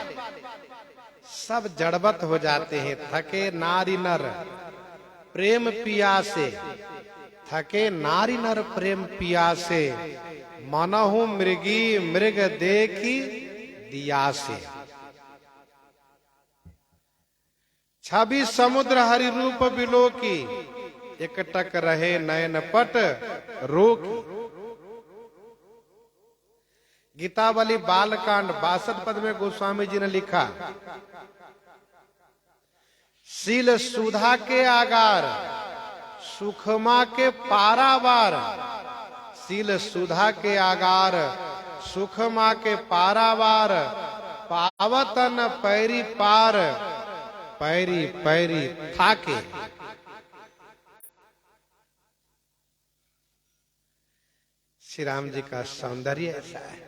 सब जड़वत हो जाते हैं। थके नारी नर प्रेम पियासे, थके नारी नर प्रेम पियासे, मनहु मृगी मृग देखी दिया से। छवि समुद्र हरि रूप बिलोकी, एकटक रहे नयन पट रोकी। गीतावली बालकांड 62 पद में गोस्वामी जी ने लिखा, शील सुधा के आगार, सुखमा के पारावार। शील सुधा के आगार, सुखमा के पारावार, पावतन पैरी पार, पैरी पैरी थाके। श्री राम जी का सौंदर्य ऐसा है।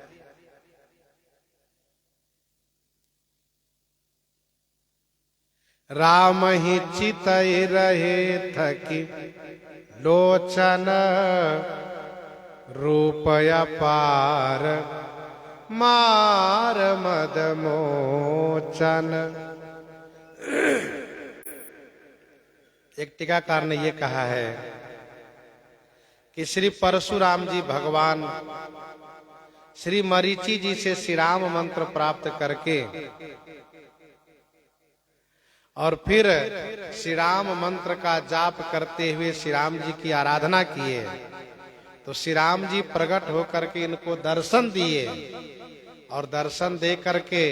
राम ही चितई रहे थकी लोचन, रूप अपार मार मद मोचन। एक टीकाकार ने ये कहा है कि श्री परशुराम जी भगवान श्री मरीचि जी से श्री राम मंत्र प्राप्त करके और फिर श्री राम मंत्र का जाप करते हुए श्री राम जी की आराधना किए, तो श्री राम जी प्रकट होकर के इनको दर्शन दिए और दर्शन दे करके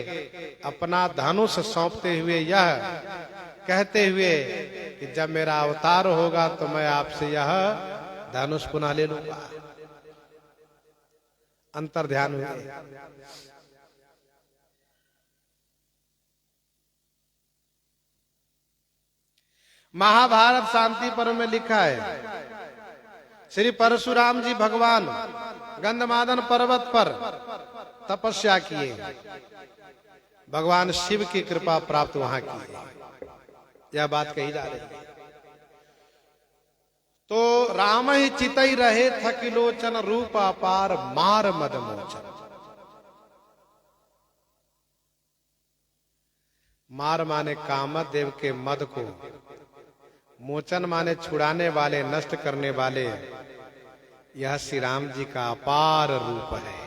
अपना धनुष सौंपते हुए यह कहते हुए कि जब मेरा अवतार होगा तो मैं आपसे यह धनुष पुनः ले लूंगा। अंतर ध्यान हुए। महाभारत शांति पर्व में लिखा है, श्री परशुराम जी भगवान गंधमादन पर्वत पर तपस्या किए, भगवान शिव की कृपा प्राप्त वहां की, यह बात कही जा रही है। तो राम ही चितई रहे थकिलोचन, रूप अपार मार मद मोचन। मार माने कामदेव के मद को, मोचन माने छुड़ाने वाले, नष्ट करने वाले। यह श्री राम जी का अपार रूप है।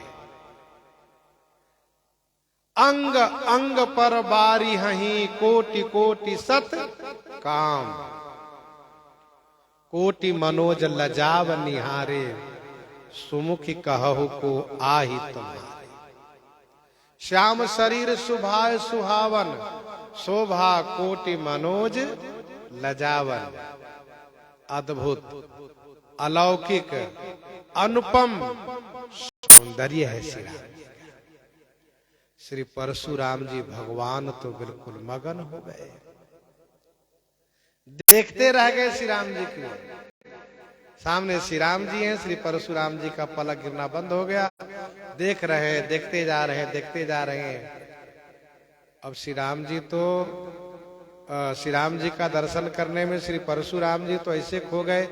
अंग अंग पर बारी हहीं, कोटि कोटि सत काम। कोटि मनोज लजाव निहारे, सुमुखी कहु को आहि तुम्हारे। श्याम शरीर सुभाय सुहावन, शोभा कोटि मनोज लजावन। अद्भुत अलौकिक अनुपम सौंदर्य है श्री राम जी का। श्री परशुराम जी भगवान तो बिल्कुल मगन हो गए, देखते रह गए श्री राम जी को। सामने श्री राम जी हैं, श्री परशुराम जी का पलक गिरना बंद हो गया। देख रहे हैं, देखते जा रहे हैं, देखते जा रहे हैं। अब श्री राम जी तो श्री राम जी का दर्शन करने में श्री परशुराम जी तो ऐसे खो गए,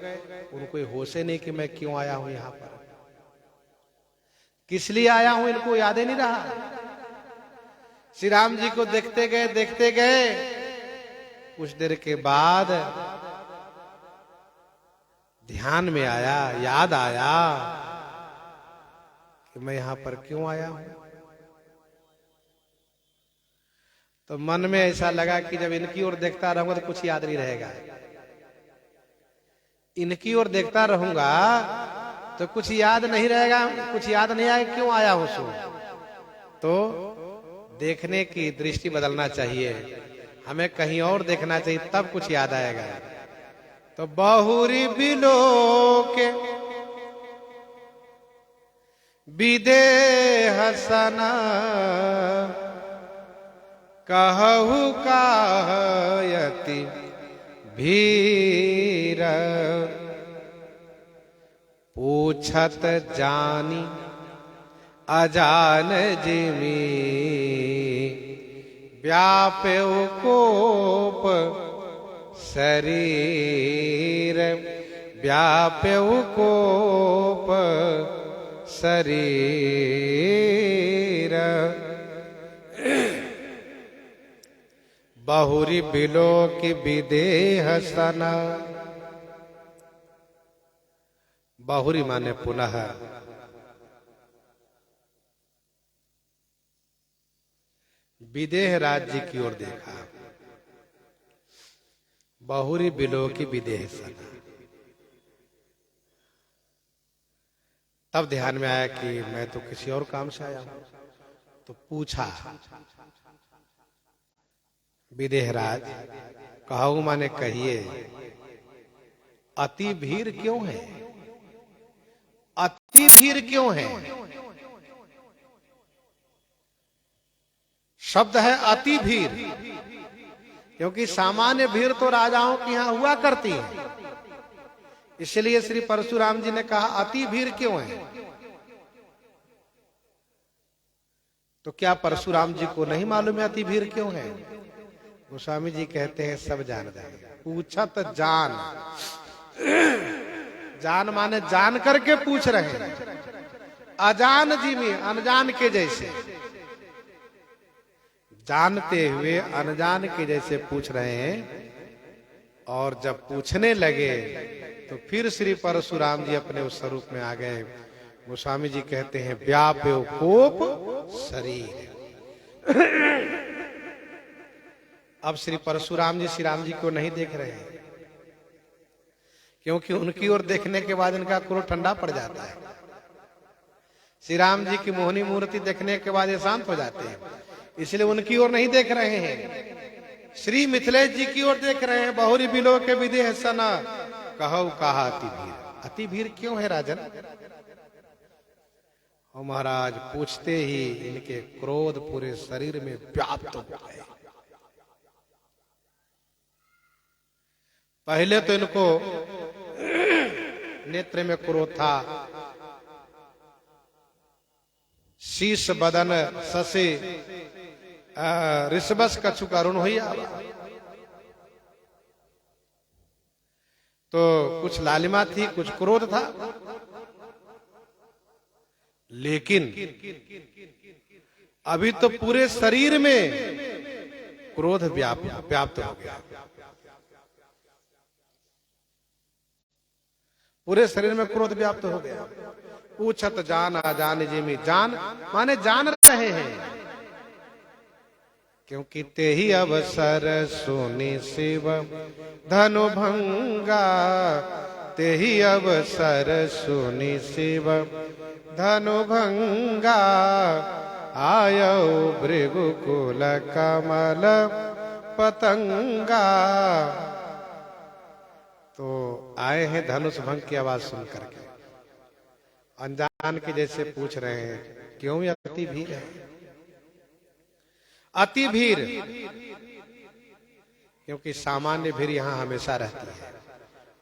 उनको होश ही नहीं कि मैं क्यों आया हूं यहां पर, किस लिए आया हूं, इनको याद ही नहीं रहा। श्री राम जी को देखते गए, देखते गए। कुछ देर के बाद ध्यान में आया, याद आया कि मैं यहां पर क्यों आया हूं। तो मन में ऐसा लगा कि जब इनकी ओर देखता रहूंगा तो कुछ याद नहीं रहेगा, इनकी ओर देखता रहूंगा तो कुछ याद नहीं रहेगा, कुछ याद नहीं आएगा क्यों आया हूं सो। तो देखने की दृष्टि बदलना चाहिए, हमें कहीं और देखना चाहिए, तब कुछ याद आएगा। तो बहुरी बिलो के विदेह सना, कहु कायति भीर। पूछत जानी अजान जिमी, व्याप्यो कोप शरीर। व्याप्यो कोप शरीर। बहुरी बिलो की विदेह सना। बहुरी माने पुनः, विदेह राज्य की ओर देखा। बहुरी बिलो की विदेह सना। तब ध्यान में आया कि मैं तो किसी और काम से आया हूं। तो पूछा, विदेहराज कहूं माने कहिए, अति भीड़ क्यों है, अति भीड़ क्यों है। शब्द है अति भीड़, क्योंकि सामान्य भीड़ तो राजाओं के यहां हुआ करती है। इसलिए श्री परशुराम जी ने कहा अति भीड़ क्यों है। तो क्या परशुराम जी को नहीं मालूम है अति भीड़ क्यों है। गोस्वामी जी कहते हैं सब जान जाएंगे। पूछत जान, जान माने जान करके पूछ रहे हैं, अजान जी में अनजान के जैसे, जानते हुए अनजान के जैसे पूछ रहे हैं। और जब पूछने लगे तो फिर श्री परशुराम जी अपने उस स्वरूप में आ गए। गोस्वामी जी कहते हैं व्याप्यो कोप शरीर। अब श्री परशुराम जी श्री राम जी को नहीं देख रहे हैं, क्योंकि उनकी ओर देखने के बाद इनका क्रोध ठंडा पड़ जाता है। श्री राम जी की मोहनी मूर्ति देखने के बाद ये शांत हो जाते हैं, इसलिए उनकी ओर नहीं देख रहे हैं, श्री मिथिलेश जी की ओर देख रहे हैं। बहुरी बिलो के विदेह सना, कहु कहा अति भीड़। अति भीड़ क्यों है राजन। और महाराज पूछते ही इनके क्रोध पूरे शरीर में व्याप्त हो गए। पहले तो इनको नेत्र में क्रोध था, शीश बदन शशि ऋषभस कछु करुण हुई। तो कुछ लालिमा थी, कुछ क्रोध था, लेकिन अभी तो पूरे शरीर में क्रोध व्याप्त हो गया। पूरे शरीर में क्रोध व्याप्त हो गया। पूछत जान अजान जिमी, जान माने जान रहे हैं, क्योंकि ते ही अवसर सुनि शिव धनु भंगा, ते ही अवसर सुनि शिव धनु भंगा, आयो भृगुकुल कमल पतंगा। तो आए हैं धनुष भंग की आवाज सुन करके, अनजान के जैसे पूछ रहे हैं क्यों ये अति भीड़ है। अति भीड़ क्योंकि सामान्य भीड़ यहां हमेशा रहती है।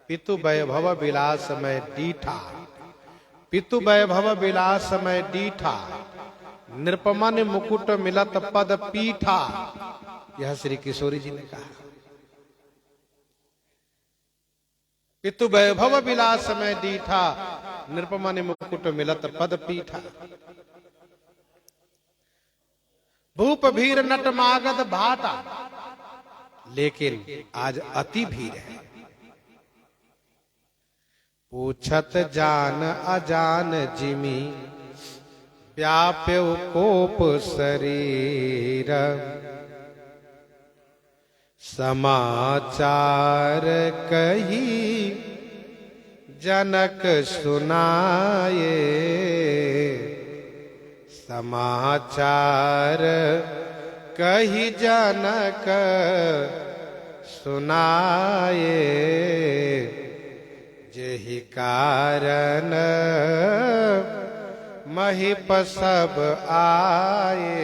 पितु वैभव विलास में डीठा, पितु वैभव विलास में डीठा, नृपमन मुकुट मिलत पद पीठा। यह श्री किशोरी जी ने कहा। पितु वैभव विलास में डीठा, नृपमन मुकुट मिलत पद पीठा। भूप भीर नट मागध भाटा, लेकिन आज अति भीड़ है। पूछत जान अजान जिमी, व्याप्यो कोप शरीर, समाचार कही जनक सुनाए, समाचार कही जनक सुनाए, जेहि कारण महिप सब आए,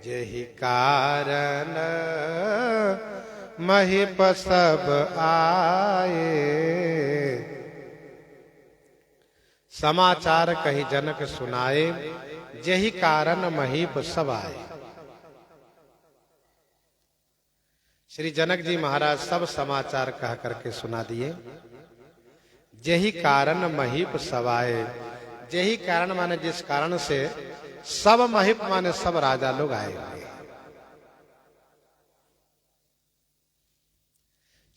जेहि कारण महिप सब आए। समाचार कही जनक सुनाए, जेहि कारण महीप सब आए। श्री जनक जी महाराज सब समाचार कह करके सुना दिए। जेहि कारण महीप सब आए, जेहि कारण माने जिस कारण से सब महीप माने सब राजा लोग आए हुए।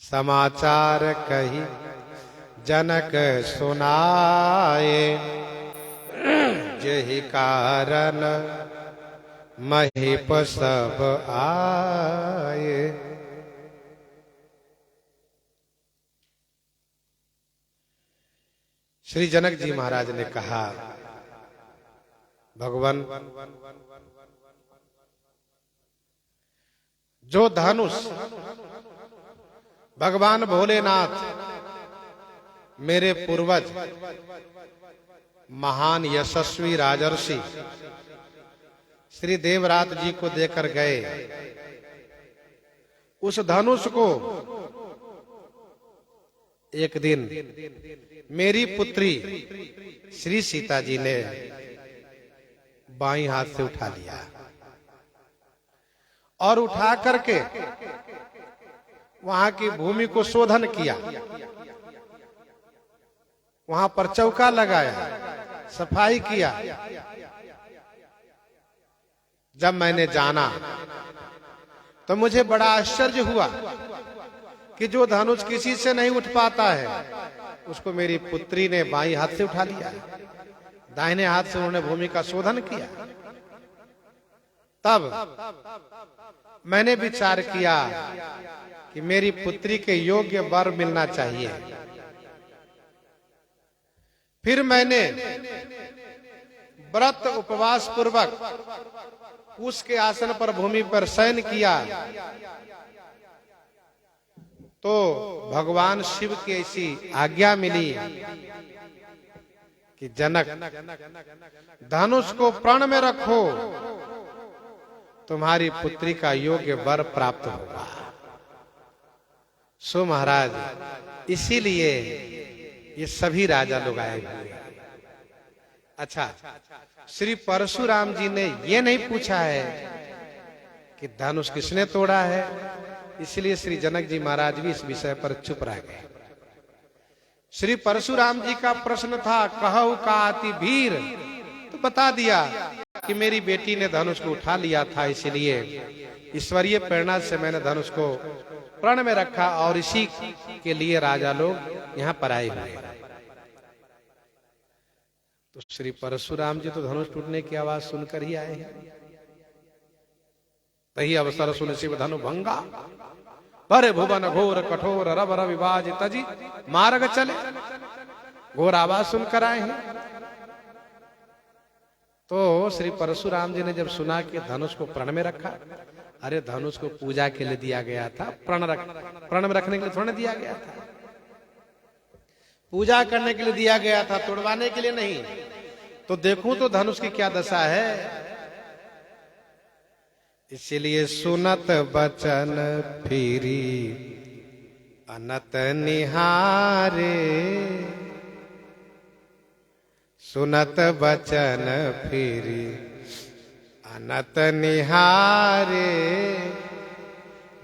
समाचार कही जनक सुनाए, जेहि कारण महीप सब आए। श्री जनक जी महाराज ने कहा, भगवान जो धनुष भगवान भोलेनाथ मेरे पूर्वज महान यशस्वी राजर्षि श्री देवरात जी को देकर गए, उस धनुष को एक दिन मेरी पुत्री श्री सीता जी ने बाईं हाथ से उठा लिया और उठा करके वहां की भूमि को शोधन किया, वहां पर चौका लगाया, सफाई किया। जब मैंने जाना तो मुझे बड़ा आश्चर्य हुआ कि जो धनुष किसी से नहीं उठ पाता है, उसको मेरी पुत्री ने बाईं हाथ से उठा लिया। दाहिने हाथ से उन्होंने भूमि का शोधन किया। तब मैंने विचार किया कि मेरी पुत्री के योग्य वर मिलना चाहिए। फिर मैंने व्रत उपवास पूर्वक उसके आसन पर भूमि पर शयन किया, तो भगवान शिव की ऐसी आज्ञा मिली कि जनक धनुष को प्रण में रखो, तुम्हारी पुत्री का योग्य वर प्राप्त होगा। सो महाराज इसीलिए ये सभी राजा लोग आए हुए हैं। अच्छा, श्री परशुराम जी ने ये नहीं पूछा है कि धनुष किसने तोड़ा है, इसलिए श्री जनक जी महाराज भी इस विषय पर चुप रह गए। श्री परशुराम जी का प्रश्न था कहु काति भीर, तो बता दिया कि मेरी बेटी ने धनुष को उठा लिया था, इसलिए ईश्वरीय प्रेरणा से मैंने धनुष को प्रण में रखा और इसी के लिए राजा लोग यहाँ पर आए हुए हैं। तो श्री परशुराम जी तो धनुष टूटने की आवाज सुनकर ही आए हैं। तही अवसर सुन शिव धनु भंगा, पर भुवन घोर कठोर रब रवि बाज तजी मार्ग चले। घोर आवाज सुनकर आए हैं। तो श्री परशुराम जी ने जब सुना कि धनुष को प्रण में रखा, अरे धनुष को पूजा के लिए दिया गया था, प्रण में रखने के लिए थोड़ा दिया गया था, पूजा करने के लिए दिया गया था, तोड़वाने के लिए नहीं। तो देखूं तो धनुष की क्या दशा है। इसलिए सुनत बचन फिरी अनत निहारे, सुनत बचन फिरी अनत निहारे,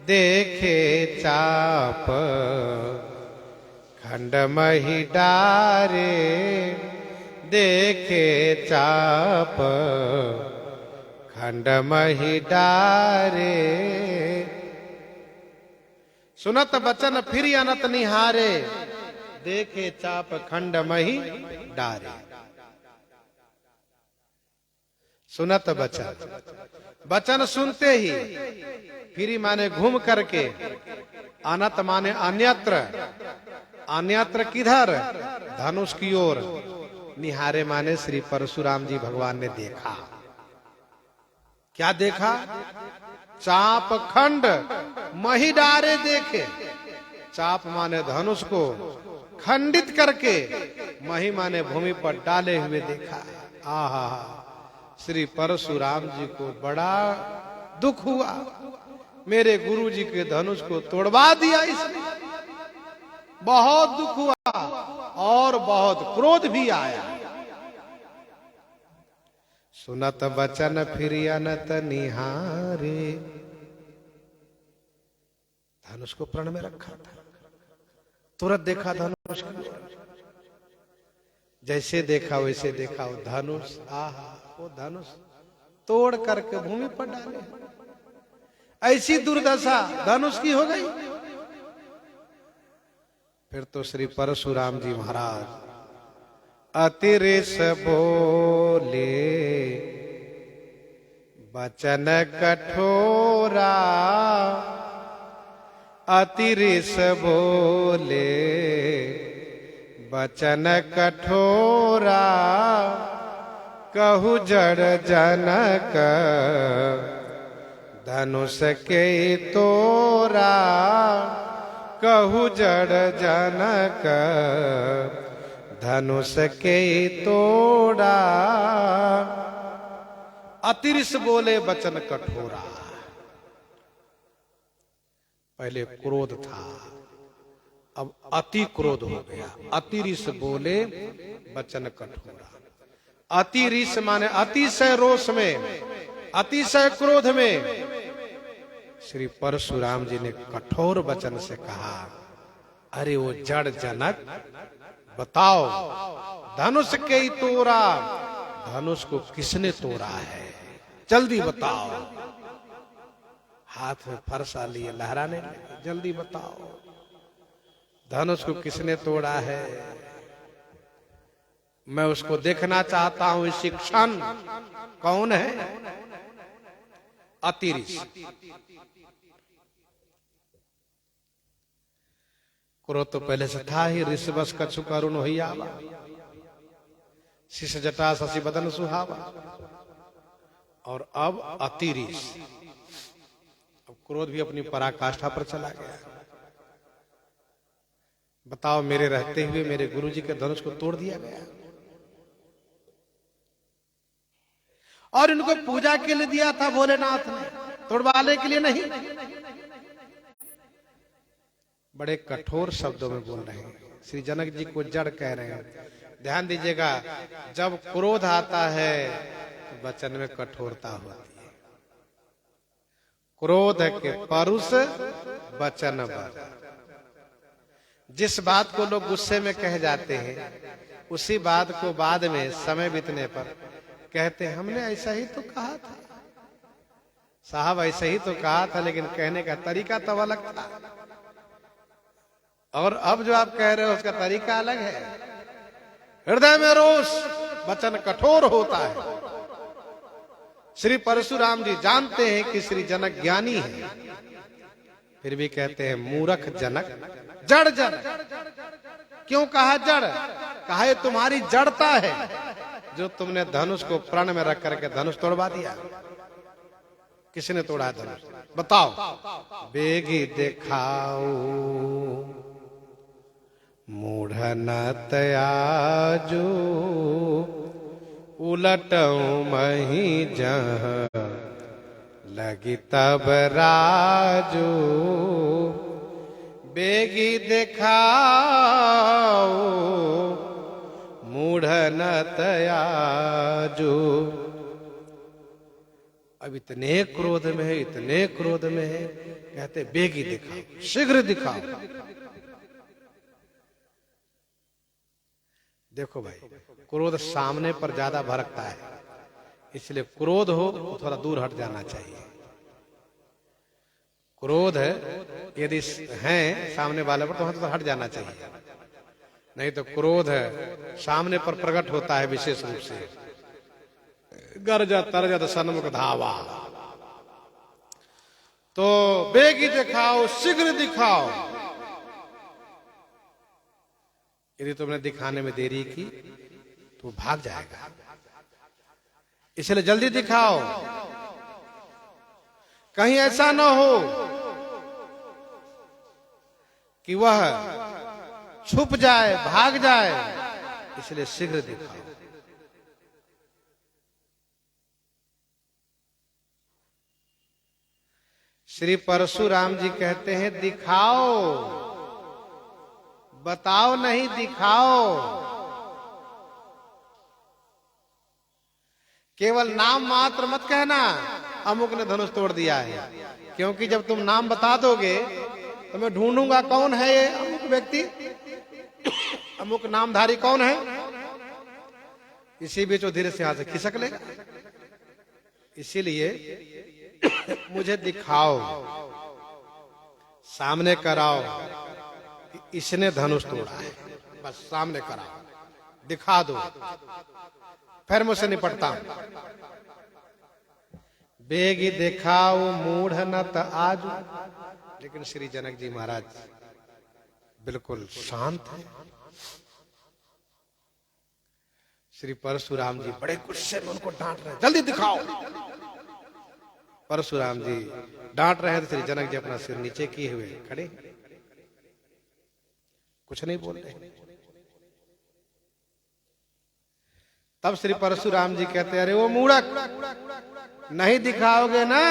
देखे चाप खंड मही डारे, देखे चाप खंड मही डारे। सुनत बचन फिर अनत निहारे, देखे चाप खंड मही डारे। सुनत बचन, बचन सुनते ही, फिर माने घूम करके, अनत माने अन्यत्र, अन्यत्र किधर, धनुष की ओर, निहारे माने श्री परशुराम जी भगवान ने देखा। क्या देखा? चाप खंड मही डारे देखे। चाप माने धनुष को खंडित करके, मही माने भूमि पर डाले हुए देखा। आहा, श्री परशुराम जी को बड़ा दुख हुआ, मेरे गुरु जी के धनुष को तोड़वा दिया इसने। बहुत दुख हुआ और बहुत क्रोध भी आया। सुनत बचन फिर अनत निहारे, धनुष को प्रण में रखा था, तुरंत देखा धनुष को, जैसे देखा वैसे देखा वो धनुष, आहा, वो धनुष तोड़ करके भूमि पर डाले। ऐसी दुर्दशा धनुष की हो गई। फिर तो श्री परशुराम जी महाराज अतिरिस बोले बचन कठोरा, अतिरिस बोले बचन कठोरा, कहु जड़ जनक धनुष के तोरा, कहु जड़ जनक धनुष के तोड़ा। अतिरिस बोले बचन कठोरा, पहले क्रोध था, अब अति क्रोध हो गया। अतिरिस बोले बचन कठोरा। अतिरिस माने अतिशय रोष में, अतिशय क्रोध में श्री परशुराम जी ने कठोर वचन से कहा, अरे वो जड़ जनक, बताओ धनुष के ही तोड़ा, धनुष को किसने तोड़ा है, जल्दी बताओ। हाथ में फरसा लिए लहराने लगे, जल्दी बताओ धनुष को किसने तोड़ा है, मैं उसको देखना चाहता हूं इसी क्षण। कौन है? अतिरिस। क्रोध तो पहले से था ही, ऋषवश कछु करुण होई आवा, शिष जटा शशि बदन सुहावा, और अब अतिरिस। अब क्रोध भी अपनी पराकाष्ठा पर चला गया। बताओ, मेरे रहते हुए मेरे गुरुजी के धनुष को तोड़ दिया गया, और इनको पूजा के लिए दिया था भोलेनाथ ने, तोड़वाने के लिए नहीं। बड़े कठोर शब्दों में बोल रहे हैं, श्री जनक जी को जड़ कह रहे हैं। ध्यान दीजिएगा, जब क्रोध आता है तो वचन में कठोरता होती है। क्रोध के परुष वचन बर। जिस बात को लोग गुस्से में कह जाते हैं, उसी बात को बाद में समय बीतने पर कहते हैं हमने ऐसा ही तो कहा था साहब, ऐसा ही तो कहा था, लेकिन कहने का तरीका तो अलग था, और अब जो आप कह रहे हो उसका तरीका अलग है। हृदय में रोष, वचन कठोर होता है। श्री परशुराम जी जानते हैं कि श्री जनक ज्ञानी है, फिर भी कहते हैं मूर्ख जनक, जड़ जनक। क्यों कहा जड़? कहा ये तुम्हारी जड़ता है जो तुमने धनुष को प्रण में रख करके धनुष तोड़वा दिया। किसने तोड़ा धनुष? बताओ। बेगी दिखाओ मूढ़ न तयाजो, उलटऊ मही जहाँ लगी तब राजो। बेगी दिखाओ मूढ़ न तयाजो। अब इतने क्रोध में है, इतने क्रोध में है, कहते बेगी दिखाओ, शीघ्र दिखाओ। देखो भाई, क्रोध सामने पर ज्यादा भड़कता है, इसलिए क्रोध हो तो थोड़ा दूर हट जाना चाहिए। क्रोध है यदि है सामने वाले पर तो वहां तो हट जाना चाहिए, नहीं तो क्रोध है सामने पर प्रकट होता है विशेष रूप से। गरजत तरजत सन्मुख धावा। तो बेगी दिखाओ, शीघ्र दिखाओ। यदि तुमने दिखाने में देरी की तो भाग जाएगा, इसलिए जल्दी दिखाओ। कहीं ऐसा न हो कि वह छुप जाए, भाग जाए, इसलिए शीघ्र दिखाओ। श्री परशुराम जी कहते हैं दिखाओ, बताओ नहीं, दिखाओ। केवल नाम मात्र मत कहना अमुक ने धनुष तोड़ दिया है, क्योंकि जब तुम नाम बता दोगे तो मैं ढूंढूंगा कौन है ये अमुक व्यक्ति, अमुक नामधारी कौन है। इसी बीच वो धीरे से यहां से खिसक लेगा। इसीलिए मुझे दिखाओ, सामने कराओ कि इसने धनुष तोड़ा है, बस सामने कराओ, दिखा दो, फिर मुझसे निपटता हूं। बेगी दिखाओ मूढ़ न त आजू। लेकिन श्री जनक जी महाराज बिल्कुल शांत है। श्री परशुराम जी बड़े गुस्से में उनको डांट रहे हैं, जल्दी दिखाओ। परशुराम जी डांट रहे हैं तो श्री जनक जी अपना सिर नीचे किए हुए खड़े, कुछ नहीं बोल रहे। तब श्री परशुराम जी कहते हैं अरे वो मूढ़क, नहीं दिखाओगे ना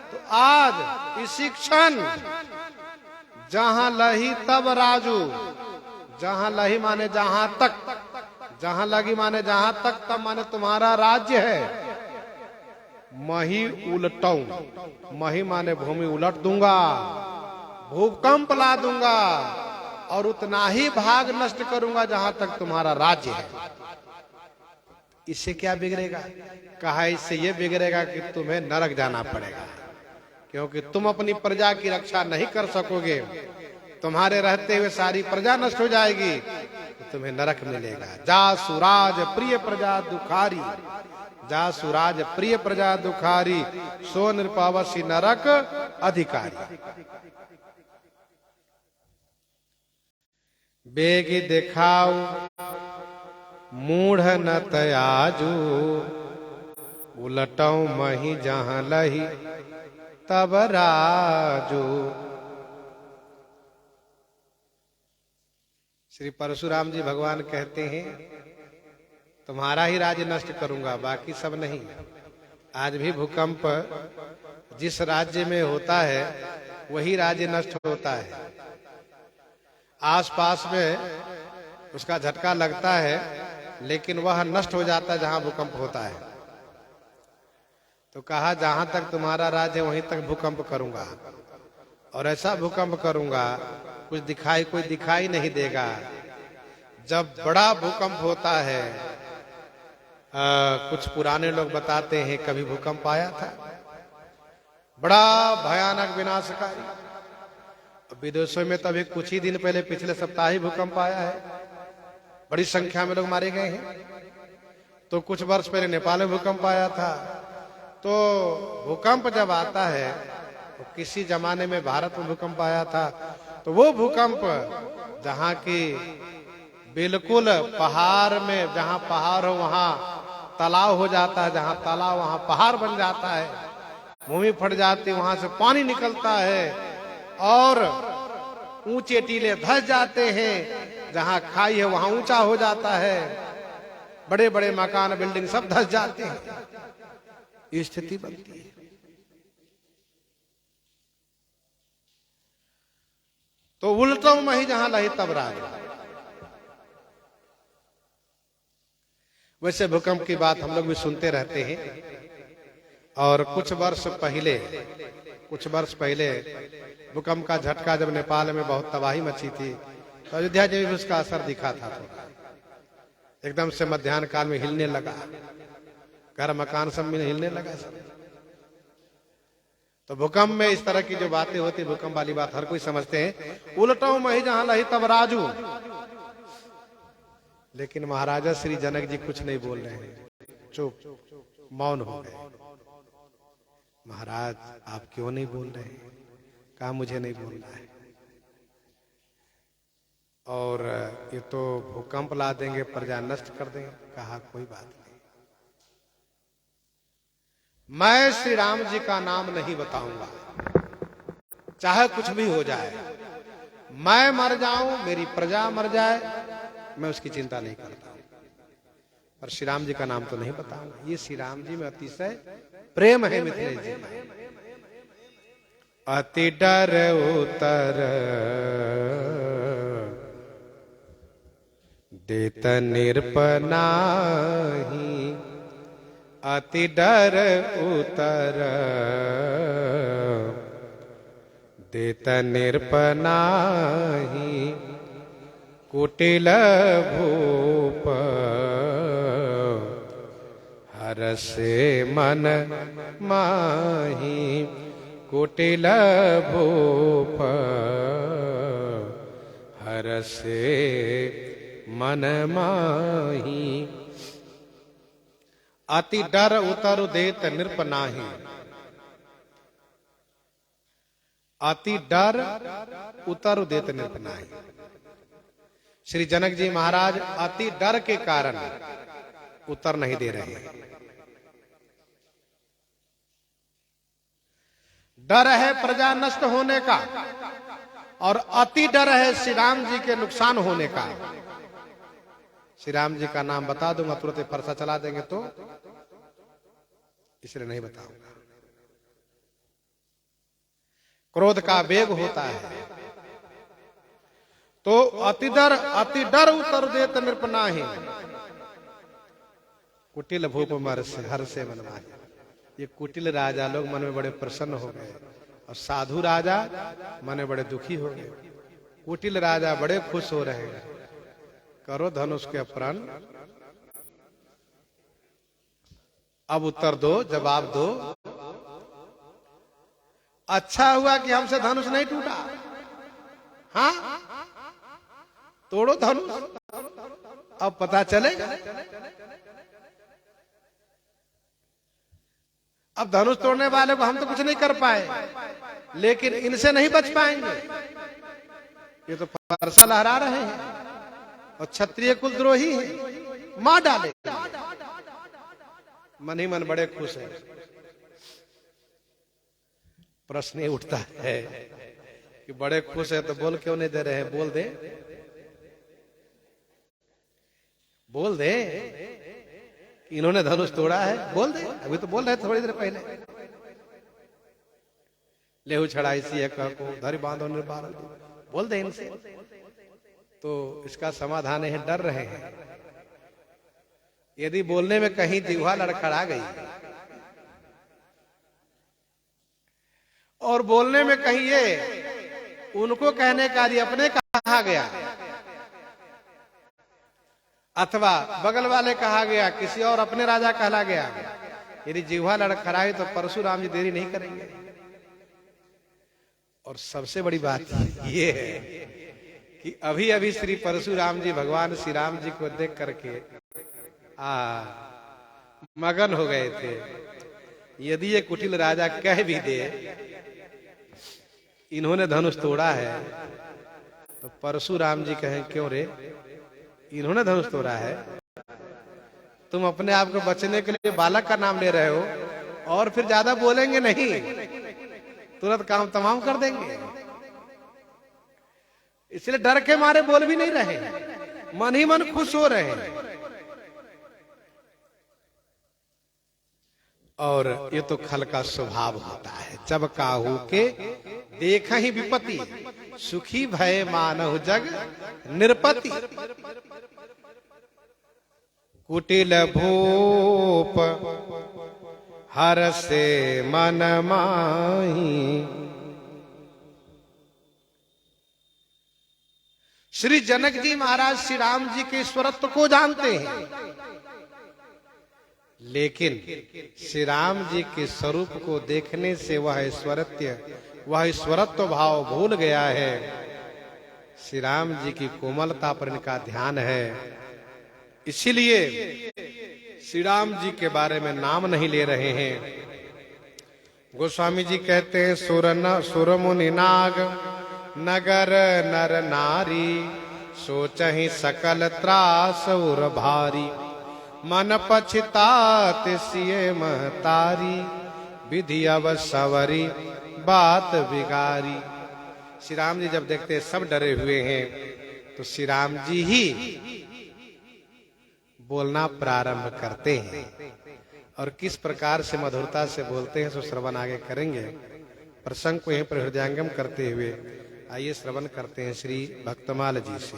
तो आज इसी क्षण जहां लही तब राजू। जहां लही माने जहां तक, जहां लगी माने जहां तक, तब माने तुम्हारा राज्य है। मही उलटाऊं, मही माने भूमि उलट दूंगा, भूकंप ला दूंगा, और उतना ही भाग नष्ट करूंगा जहां तक तुम्हारा राज्य है। इससे क्या बिगड़ेगा? कहा इससे यह बिगड़ेगा कि तुम्हें नरक जाना पड़ेगा, क्योंकि तुम अपनी प्रजा की रक्षा नहीं कर सकोगे। तुम्हारे रहते हुए सारी प्रजा नष्ट हो जाएगी, तो तुम्हें नरक मिलेगा। जा सुराज प्रिय प्रजा दुखारी, जा सुराज प्रिय प्रजा दुखारी, सो नृपावसी नरक अधिकारी। बेगी दिखाओ मूढ़ न तयाजू, उलटऊ मही जहां लही तब राजू। श्री परशुराम जी भगवान कहते हैं तुम्हारा ही राज्य नष्ट करूंगा, बाकी सब नहीं। आज भी भूकंप जिस राज्य में होता है वही राज्य नष्ट होता है। आसपास में उसका झटका लगता है, लेकिन वह नष्ट हो जाता है जहां भूकंप होता है। तो कहा जहां तक तुम्हारा राज है वहीं तक भूकंप करूंगा, और ऐसा भूकंप करूंगा कोई दिखाई नहीं देगा। जब बड़ा भूकंप होता है, कुछ पुराने लोग बताते हैं कभी भूकंप आया था बड़ा भयानक विनाशकारी। विदेशों में तो अभी कुछ ही दिन पहले पिछले सप्ताह ही भूकंप आया है, बड़ी संख्या में लोग मारे गए हैं। तो कुछ वर्ष पहले नेपाल में भूकंप आया था। तो भूकंप जब आता है, तो किसी जमाने में भारत में भूकंप आया था, तो वो भूकंप जहां की बिल्कुल पहाड़ में, जहां पहाड़ हो वहां तालाब हो जाता है, जहां तालाब वहां पहाड़ बन जाता है, भूमि फट जाती है, वहां से पानी निकलता है और ऊंचे टीले धस जाते हैं, जहां खाई है वहां ऊंचा हो जाता है, बड़े बड़े मकान बिल्डिंग सब धस जाते हैं, ये स्थिति बनती है। तो उल्टों में ही जहां लही तब राज। वैसे भूकंप की बात हम लोग भी सुनते रहते हैं, और कुछ वर्ष पहले भूकंप का झटका जब नेपाल में बहुत तबाही मची थी, तो अयोध्या जी में भी उसका असर दिखा था। तो एकदम से मध्याह्न काल में हिलने लगा, घर मकान सब में हिलने लगा सब। तो भूकंप में इस तरह की जो बातें होती, भूकंप वाली बात हर कोई समझते हैं, उलटों में ही जहां लही तब राजू। लेकिन महाराजा श्री जनक जी कुछ नहीं बोल रहे हैं, चुप मौन हो गए। महाराज आप क्यों नहीं बोल रहे हैं? कहा मुझे नहीं बोलना है, और ये तो भूकंप ला देंगे, प्रजा नष्ट कर देंगे। कहा कोई बात नहीं, मैं श्री राम जी का नाम नहीं बताऊंगा, चाहे कुछ भी हो जाए, मैं मर जाऊं, मेरी प्रजा मर जाए, मैं उसकी चिंता नहीं करता हूं, पर श्री राम जी का नाम तो नहीं बताऊंगा। ये श्री राम जी में अतिशय प्रेम है मिथिलेश जी में। अति डर उतर देत निरपनाही, अति डर उतर देत निरपनाही, कुटिल भूप हरसे मन माही, कुटिल भूप हरसे मन माही। अति डर उतर देत निरपनाही, अति डर उतर देत निरपनाही। श्री जनक जी महाराज अति डर के कारण उत्तर नहीं दे रहे हैं। डर है प्रजा नष्ट होने का, और अति डर है श्री राम जी के नुकसान होने का। श्री राम जी का नाम बता दूंगा तुरंत फरसा चला देंगे, तो इसलिए नहीं बताऊंगा। क्रोध का वेग होता है, तो अति डर उतर देत निरपनाही, कुटिल भूप हर से मन माही। ये कुटिल राजा लोग मन में बड़े प्रसन्न हो गए, और साधु राजा मन में बड़े दुखी हो गए। कुटिल राजा बड़े खुश हो रहे हैं, करो धनुष के प्रण, अब उत्तर दो, जवाब दो। अच्छा हुआ कि हमसे धनुष नहीं टूटा, हाँ तोड़ो धनुष, अब पता चलेगा। अब धनुष तोड़ने वाले को हम तो कुछ नहीं कर पाए, लेकिन इनसे नहीं बच पाएंगे। ये तो फरसा लहरा रहे हैं और क्षत्रिय कुलद्रोही हैं, मार डाले। मन ही मन बड़े खुश है। प्रश्न ये उठता है कि बड़े खुश है तो बोल क्यों नहीं दे रहे हैं? बोल दे, बोल दे कि इन्होंने धनुष तोड़ा है, बोल दे। अभी तो बोल रहे थोड़ी देर पहले, लेहू छड़ाई सी को धरी बांधो निर्बार, बोल दे इनसे। तो इसका समाधान है, डर रहे हैं। यदि बोलने में कहीं जिह्वा लड़खड़ा गई और बोलने में कहीं ये उनको कहने का यदि अपने कहा गया अथवा बगल वाले कहा गया, किसी और अपने राजा कहला गया, यदि जिह्वा लड़खड़ाए तो परशुराम जी देरी नहीं करेंगे। और सबसे बड़ी बात ये है कि अभी अभी श्री परशुराम जी भगवान श्री राम जी को देख करके मगन हो गए थे। यदि ये कुटिल राजा कह भी दे इन्होंने धनुष तोड़ा है, तो परशुराम जी कहें क्यों रे, इन्होंने धनुष तोड़ा है, तुम अपने आप को बचने के लिए बालक का नाम ले रहे हो और फिर ज्यादा बोलेंगे नहीं, तुरंत काम तमाम कर देंगे। इसलिए डर के मारे बोल भी नहीं रहे, मन ही मन खुश हो रहे हैं। और ये तो खल का स्वभाव होता है। जब काहू के देख ही विपत्ति, सुखी भय मानव जग निरपति। कुटिल भूप हर से मन माही। श्री जनक जी महाराज श्री राम जी के ईश्वरत्व को जानते हैं, लेकिन श्री राम जी के स्वरूप को देखने से वह ईश्वरत्व भाव भूल गया है। श्री राम जी की कोमलता पर इनका ध्यान है, इसीलिए श्री राम जी के बारे में नाम नहीं ले रहे हैं। गोस्वामी जी कहते हैं, सुर मुनि नाग नगर नर नारी, सोचहि सकल त्रास उर भारी। मन पछतात सिए महतारी, विधि अवसवरी बात बिगारी। श्री राम जी जब देखते हैं सब डरे हुए हैं, तो श्री राम जी ही बोलना प्रारंभ करते हैं। और किस प्रकार से मधुरता से बोलते हैं सो श्रवण आगे करेंगे। प्रसंग को यहीं पर हृदयंगम करते हुए आइए श्रवण करते हैं श्री भक्तमाल जी से।